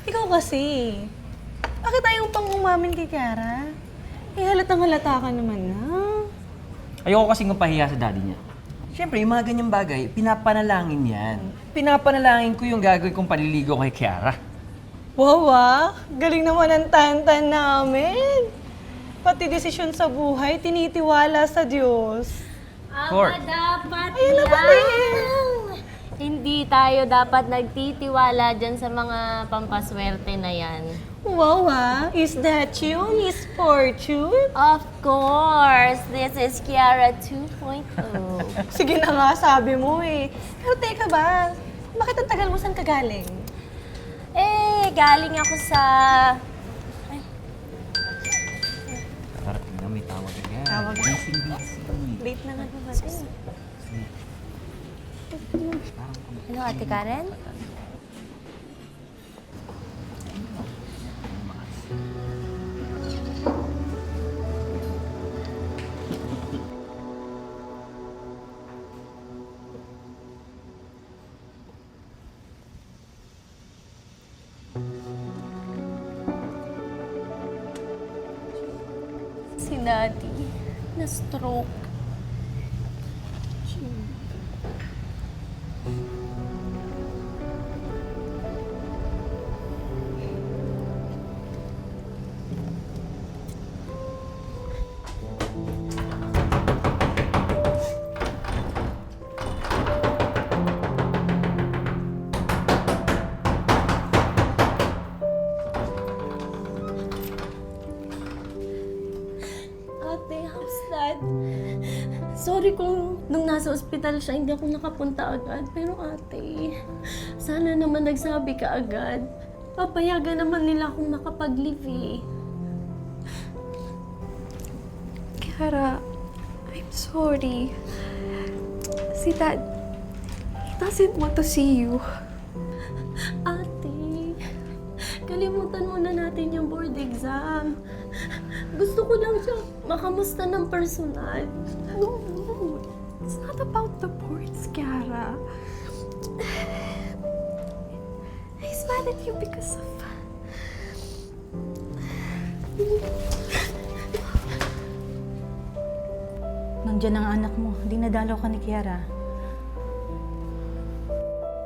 Ikaw kasi. Bakit ayaw pang umamin kay Kiara? Eh, halatang halata ka naman na. Ayoko kasing mapahiya sa daddy niya. Siyempre, yung mga ganyang bagay, pinapanalangin yan. Pinapanalangin ko yung gagawin kong paliligo kay Kiara. Wow, galing naman ang tantan namin. Pati desisyon sa buhay, tinitiwala sa Diyos. Court. Dapat Ayun na pala eh. Hindi tayo dapat nagtitiwala dyan sa mga pampaswerte na yan. Wow, is that you, Miss Fortune? Of course! This is Kiara 2.0. Sige na nga, sabi mo eh. Pero teka ba, bakit ang tagal mo saan ka galing? Eh, galing ako sa... Parating na, may tawag agad. Tawag na. Busy. Late na nga ba din? Hello, Ate Karen? Si Daddy, na-stroke. Ate, how's that? Sorry kung nung nasa ospital siya, hindi ako nakapunta agad. Pero ate, sana naman nagsabi ka agad. Papayagan naman nila akong makapag-leave eh. Kiara, I'm sorry. Si Dad, he doesn't want to see you. Ate, kalimutan muna natin yung board exam. Gusto ko lang siya makamusta ng personal. No, it's not about the boards, Kiara. He's mad at you because of... Nandiyan ang anak mo. Dinadalaw ka ni Kiara.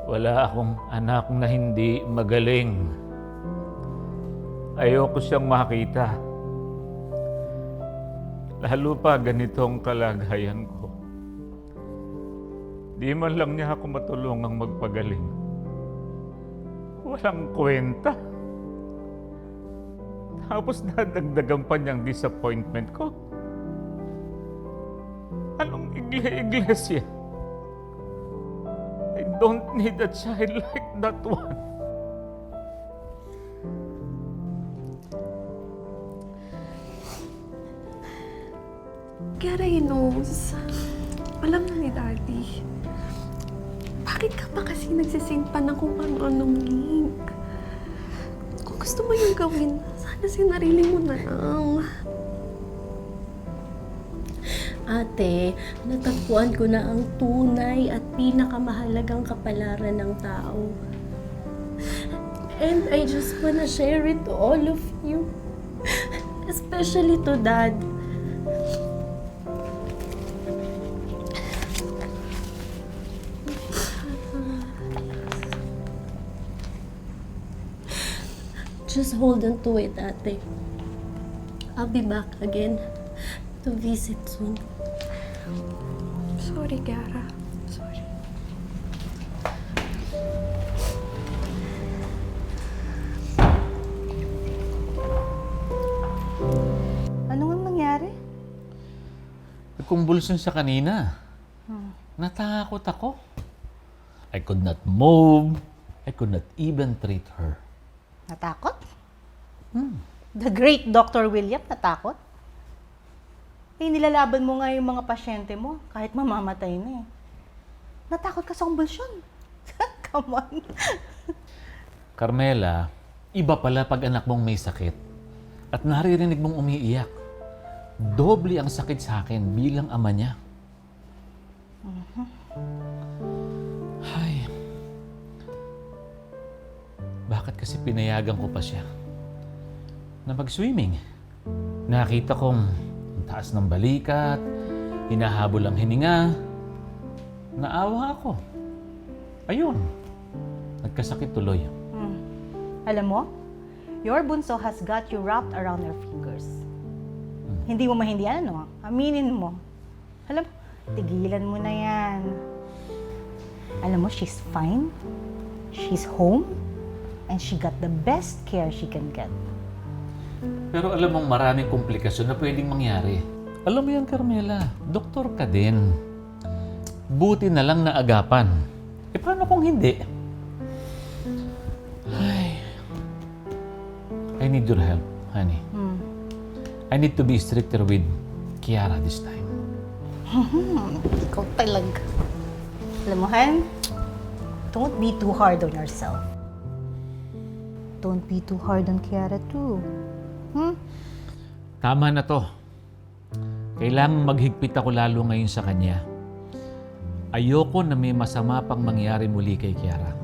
Wala akong anak na hindi magaling. Ayoko siyang makita. Lalo pa ganitong kalagayan ko. Di man lang niya ako matulungang magpagaling. Walang kwenta. Tapos nadagdagan pa niyang disappointment ko. Anong iglesia? I don't need a child like that one. Kiara, he knows. Alam na ni Daddy. Bakit ka pa kasi nagsisimpa ng kung ano-anong link? Kung gusto gusto mo yung gawin, sana sinarili mo na lang. Ate, natagpuan ko na ang tunay at pinakamahalagang kapalaran ng tao. And I just wanna share it to all of you. Especially to Dad. Just hold on to it, ate. I'll be back again to visit soon. Sorry, Kiara. Sorry. Ano nga nangyari? Nagkumbulsyon siya kanina. Natakot ako. I could not move. I could not even treat her. Natakot? The great Dr. William, natakot? Eh, nilalaban mo nga yung mga pasyente mo kahit mamamatay na eh. Natakot ka sa kumbulsyon. Come on. Carmela, iba pala pag anak mong may sakit at naririnig mong umiiyak. Doble ang sakit sa akin bilang ama niya. Ay, bakit kasi pinayagan ko pa siya na mag-swimming? Nakita kong ang taas ng balikat, hinahabol ang hininga. Naawa ako. Ayun, nagkasakit tuloy. Alam mo, your bunso has got you wrapped around her fingers. Hindi mo mahindihan, no? Aminin mo. Alam mo, tigilan mo na yan. Alam mo, she's fine. She's home. And she got the best care she can get. Pero alam mong maraming komplikasyon na pwedeng mangyari. Alam mo yan, Carmela, doktor ka din. Buti na lang na agapan. E paano kung hindi? Ay, I need your help, honey. I need to be stricter with Kiara this time. Ikaw talaga. Alam mo, Han, don't be too hard on yourself. Don't be too hard on Kiara too. Tama na to. Kailangang maghigpit ako lalo ngayon sa kanya. Ayoko na may masama pang mangyari muli kay Kiara.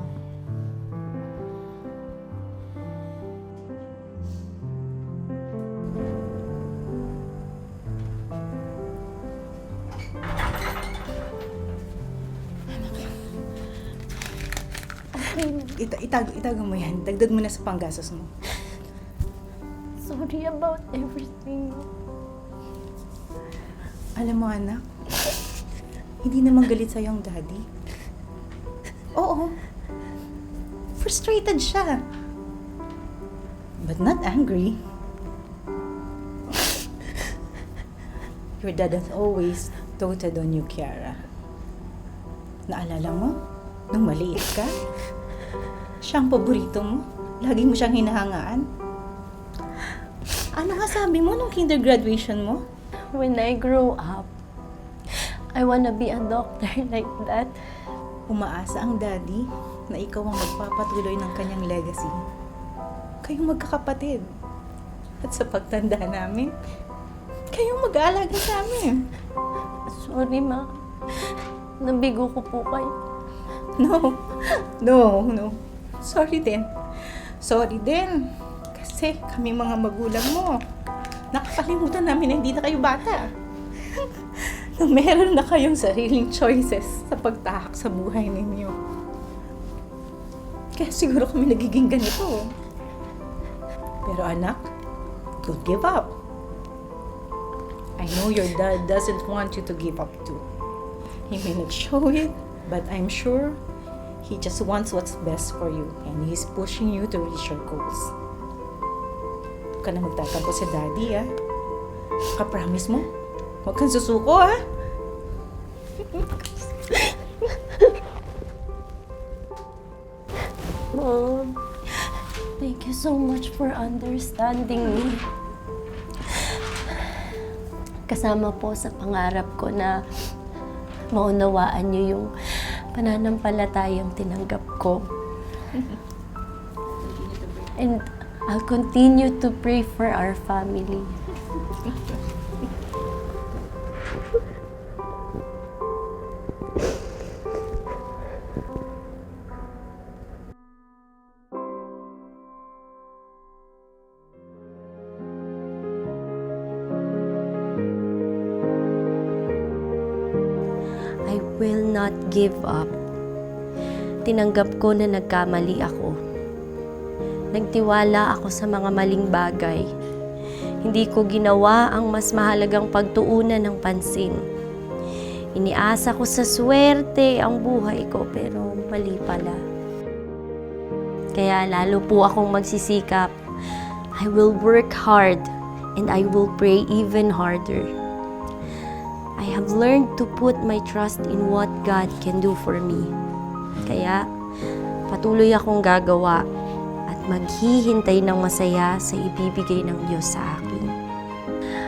Itago mo yan. Dagdag mo na sa panggastos mo. Sorry about everything. Alam mo, anak, hindi naman galit sa'yo ang daddy. Oo. Frustrated siya. But not angry. Your dad has always doted on you, Kiara. Naalala mo? Nung maliit ka? Siya ang paborito mo. Lagi mo siyang hinahangaan. Ano nga sabi mo nung kinder graduation mo? When I grow up, I wanna be a doctor like that. Umaasa ang daddy na ikaw ang magpapatuloy ng kanyang legacy. Kayong magkakapatid. At sa pagtanda namin, kayong mag-aalaga sa amin. Sorry, Ma. Nabigo ko po kayo. No. Sorry din. Kasi kami mga magulang mo, nakakalimutan namin na hindi na kayo bata. Na meron na kayong sariling choices sa pagtahak sa buhay ninyo. Kaya siguro kami nagiging ganito. Pero anak, don't give up. I know your dad doesn't want you to give up too. He may not show it, but I'm sure he just wants what's best for you and he's pushing you to reach your goals. Huwag ka na magtatampo sa daddy, ah. Ka-promise mo? Huwag kang susuko, ah. Mom, thank you so much for understanding me. Kasama po sa pangarap ko na maunawaan niyo yung pananampalatayang tinanggap ko. And I'll continue to pray for our family. I will not give up. Tinanggap ko na nagkamali ako. Nagtiwala ako sa mga maling bagay. Hindi ko ginawa ang mas mahalagang pagtuunan ng pansin. Iniasa ko sa swerte ang buhay ko pero mali pala. Kaya lalo po akong magsisikap. I will work hard and I will pray even harder. I have learned to put my trust in what God can do for me. Kaya patuloy akong gagawa at maghihintay ng masaya sa ibibigay ng Diyos sa akin.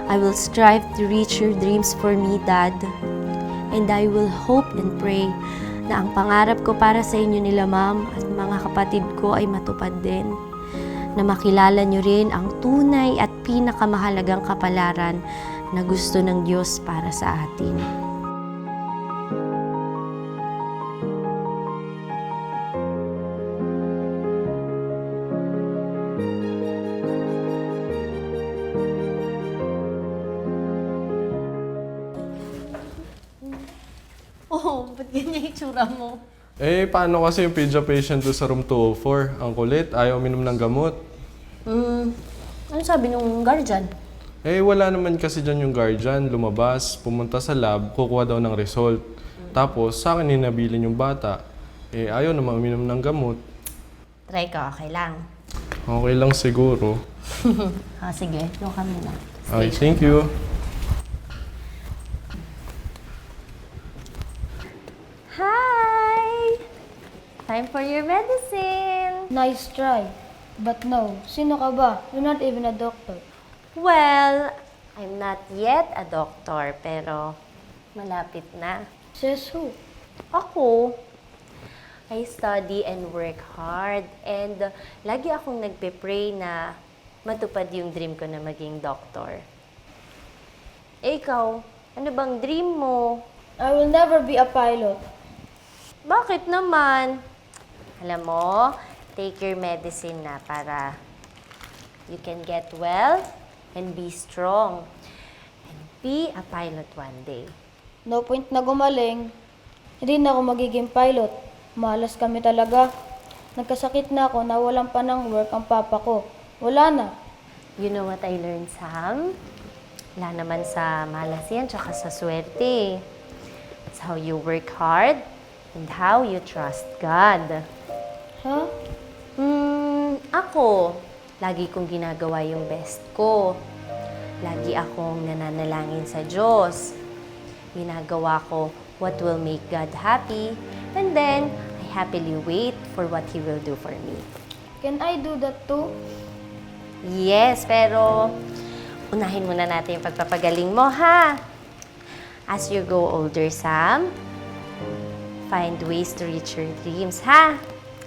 I will strive to reach your dreams for me, Dad. And I will hope and pray na ang pangarap ko para sa inyo nila, Ma'am, at mga kapatid ko ay matupad din. Na makilala nyo rin ang tunay at pinakamahalagang kapalaran na gusto ng Diyos para sa atin. Oh, ba't ganyan yung itsura mo? Eh, paano kasi yung pidya patient doon sa room 204? Ang kulit, ayaw uminom ng gamot. Ano sabi nung guardian? Eh, wala naman kasi dyan yung guardian. Lumabas, pumunta sa lab, kukuha daw ng result. Tapos, sa akin hinabilin yung bata. Eh, ayaw naman uminom ng gamot. Try ko, okay lang. Okay lang siguro. Sige, doon kami na. Okay, thank you. Hi! Time for your medicine! Nice try. But no, sino ka ba? You're not even a doctor. Well, I'm not yet a doctor, pero malapit na. Says who? Ako. I study and work hard. And lagi akong nagpe-pray na matupad yung dream ko na maging doctor. Eh, ikaw, ano bang dream mo? I will never be a pilot. Bakit naman? Alam mo, take your medicine na para you can get well and be strong and be a pilot one day. No point na gumaling. Hindi na ako magiging pilot. Malas kami talaga. Nagkasakit na ako na walang pa ng work ang papa ko. Wala na. You know what I learned, Sam? Wala naman sa malas yan, tsaka sa swerte. It's how you work hard and how you trust God. Huh? Ako, lagi kong ginagawa yung best ko. Lagi akong nananalangin sa Diyos. Ginagawa ko what will make God happy, and then I happily wait for what He will do for me. Can I do that too? Yes, pero unahin muna natin yung pagpapagaling mo, ha? As you grow older, Sam, find ways to reach your dreams, ha?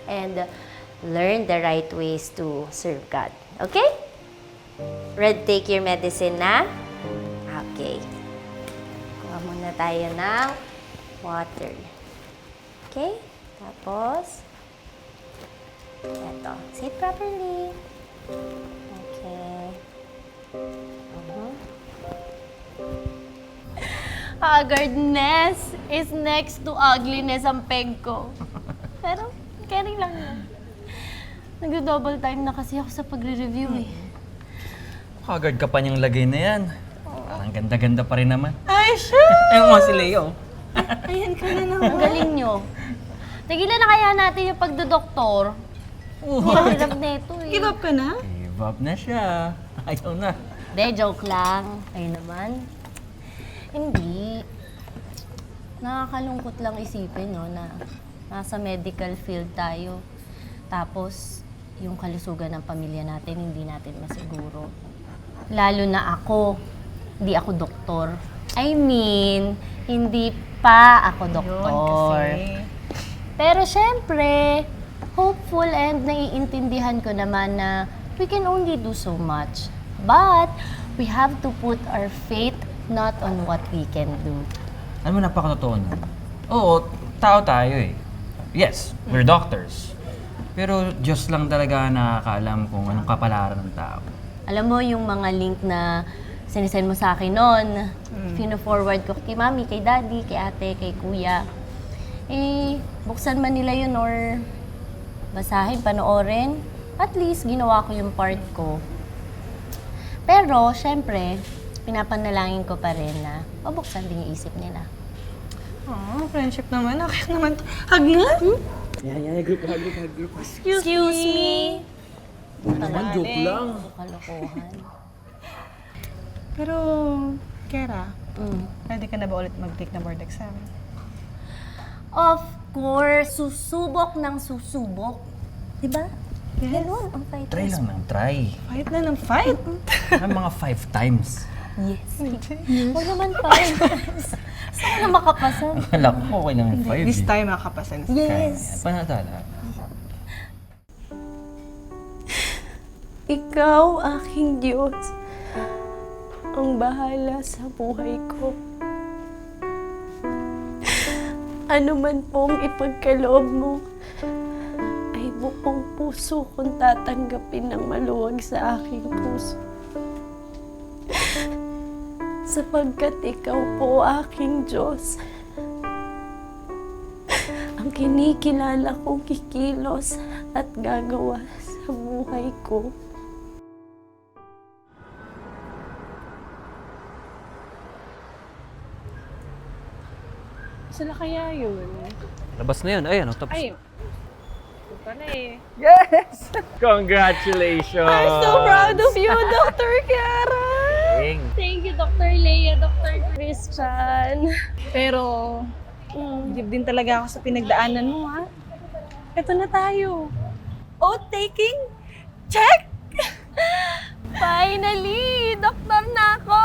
And learn the right ways to serve God. Okay? Red, take your medicine na? Okay. Kuha muna tayo ng water. Okay? Tapos, eto. Sit properly. Okay. Haggardness is next to ugliness ang peg ko. Pero, caring lang yun. Nag-double time na kasi ako sa pagre-review eh. Haggard ka pa niyang lagay na yan. Parang ganda-ganda pa rin naman. Ay, siya! Ayun mo si Leo. Ayan ka na naman. Ang galing nyo. Tigilan na kaya natin yung pagdodoktor. Hirap na ito eh. Give up ka na? Give up na siya. Ayaw na. De, joke lang. Ayun naman. Hindi. Nakakalungkot lang isipin, no, na nasa medical field tayo. Tapos, yung kalusugan ng pamilya natin, hindi natin masiguro. Lalo na ako, hindi ako doktor. I mean, hindi pa ako doktor. Pero syempre, hopeful and naiintindihan ko naman na we can only do so much. But we have to put our faith not on what we can do. Alam mo, napakatotoo nun. Oo, tao tayo eh. Yes, we're doctors. Pero Diyos lang talaga nakakaalam kung anong kapalaran ng tao. Alam mo yung mga link na sinisend mo sa akin noon, fino-forward ko kay mami, kay daddy, kay ate, kay kuya. Eh, buksan man nila yun or basahin, panoorin, at least ginawa ko yung part ko. Pero, syempre, pinapanalangin ko pa rin na mabuksan din yung isip nila. Oh, friendship naman. Okay naman. Hug nga? Yeah, group. Excuse me. Naman, joke lang. Kalokohan. Pero, Kera, pwede ka na ba ulit mag-take na board exam? Of course, susubok ng susubok. Diba? Ganun ang fight. Try lang ng try. Fight na ng fight. Ang mga 5 times. Yes. Huwag naman 5 times. Saan na makapasan? Akala ko okay naman 5 This time makapasan. Yes. Panatala. Ikaw, aking Diyos, ang bahala sa buhay ko. Ano man pong ipagkaloob mo, ay buong puso kong tatanggapin ng maluwag sa aking puso. Sapagkat ikaw po, aking Diyos, ang kinikilala kong kikilos at gagawa sa buhay ko. Saan na kaya yun? Labas na yun. Ayan, tapos. Ay, ito pala eh. Yes! Congratulations! I'm so proud of you, Dr. Kiara! Thank you, Dr. Leia, Dr. Christian. Pero, believe din talaga ako sa pinagdaanan mo, ha? Ito na tayo. Oath taking? Check! Finally! Doktor na ako!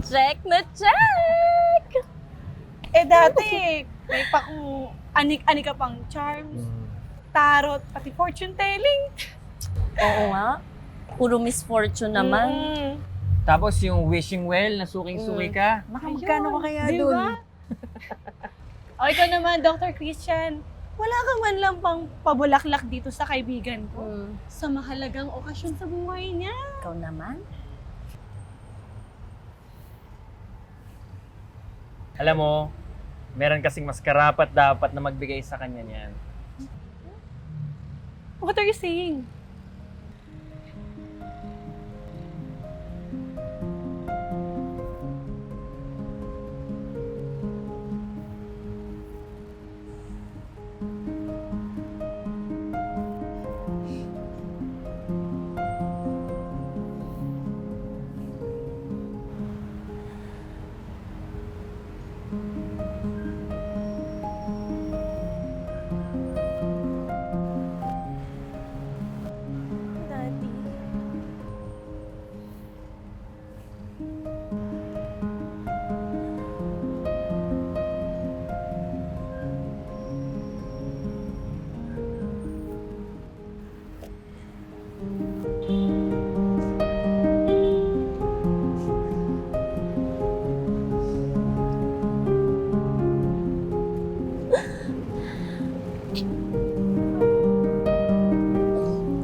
Check na check! Eh dati, may pa kung anik-anik ka pang charms, tarot, pati fortune telling. Oo nga. Puro misfortune naman. Tapos yung wishing well, na suking-suki ka. Magkano ka kaya dun? O ikaw naman, Dr. Christian, wala ka man lang pang pabulaklak dito sa kaibigan ko sa mahalagang okasyon sa buhay niya. Ikaw naman? Alam mo, meron kasing mas karapat dapat na magbigay sa kanya niyan. What are you saying?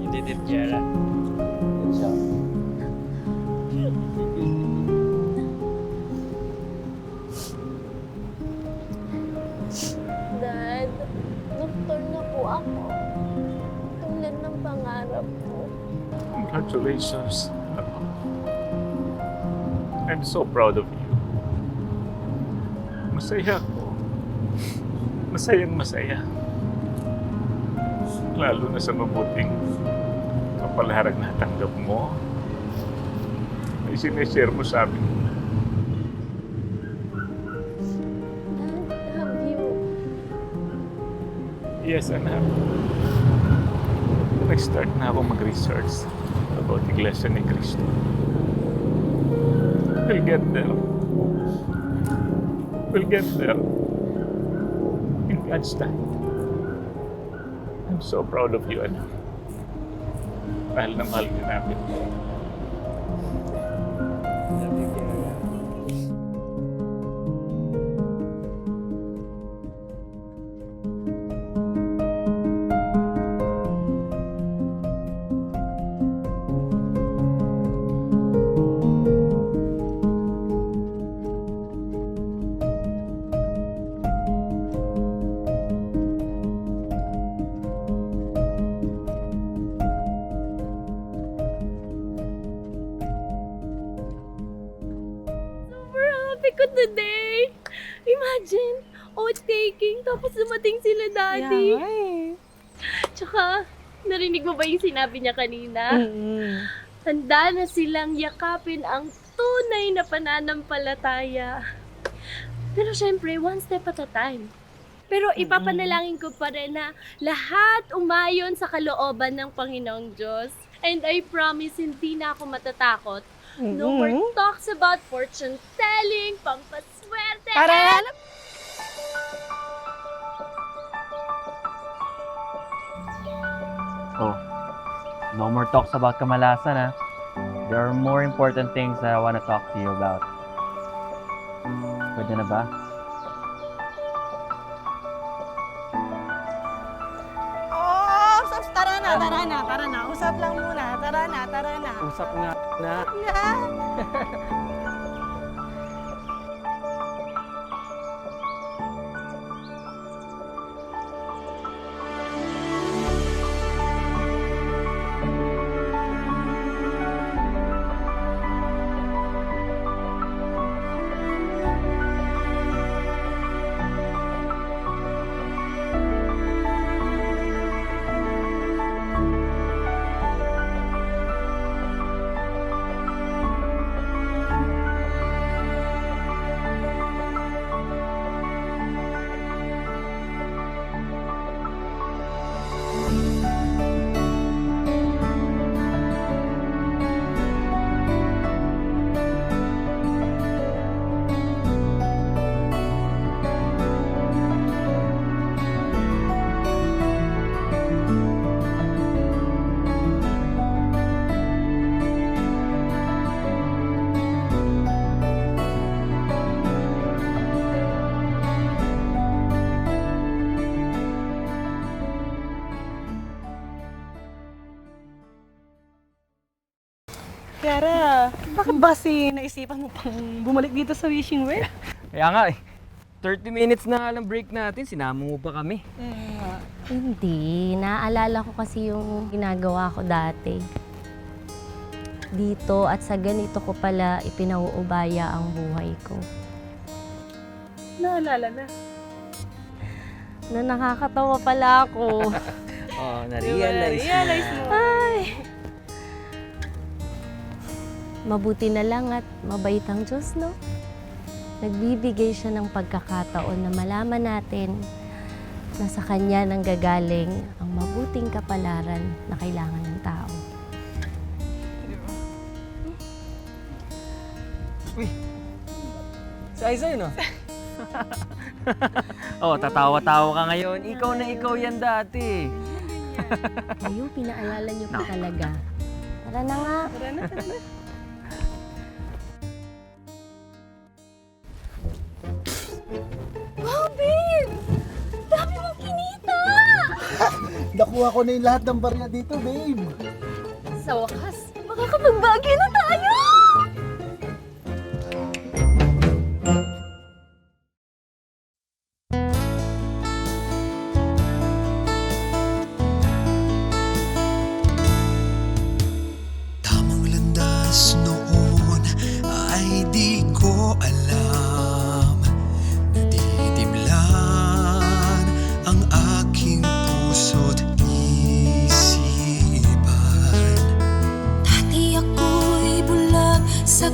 You did it, Kiara. Good job. Dad, doktor na po ako. Tulad ng pangarap ko. Congratulations. I'm so proud of you. Masaya ako. Masayang masaya. Lalo na sa mabuting kapalaran na tanggap mo. Ay sineshare mo sa amin. Dad, have you? Yes, anak. Nag-start na ako mag-research about Iglesia ni Cristo. We'll get there. We'll get there. In God's time. I'm so proud of you, anak. Mahal na mahal ka namin. Super happy ko today. Imagine, oath taking, tapos dumating sila daddy. Tsaka, narinig mo ba yung sinabi niya kanina? Handa na silang yakapin ang tunay na pananampalataya. Pero syempre, one step at a time. Pero ipapanalangin ko pa rin na lahat umayon sa kalooban ng Panginoong Diyos. And I promise, hindi na ako matatakot. No more talks about fortune telling, pampaswerte. Oh, no more talks about kamalasan, ha? There are more important things that I want to talk to you about. Pwede na ba? Oh, sus, tara na. Usap lang muna. Tara na. Usap nga na. Kiara, bakit ba naisipan mo pang bumalik dito sa Wishing Well? Kaya nga eh. 30 minutes na lang break natin, sinama mo pa kami. Hindi. Naaalala ko kasi yung ginagawa ko dati. Dito at sa ganito ko pala ipinauubaya ang buhay ko. Naalala na. Na nakakatawa pala ako. Oh, na-realize mo. Ay! Mabuti na lang at mabait ang Diyos, no? Nagbibigay siya ng pagkakataon na malaman natin na sa Kanya nanggagaling ang mabuting kapalaran na kailangan ng tao. Uy! Say no? Oh, tatawa-tawa ka ngayon. Ikaw na ikaw yan dati. Kayo, pinaalala niyo pa talaga. Tara na nga. Tara na. Wow, babe! Dami mong kinita! Nakuha ko na yung lahat ng barya dito, babe. Sa wakas, makakapagbagyo na tayo! Tamang landas noon ay di ko alam. Nadidimlan ang aking puso't isipan. Dati ako'y bulag sa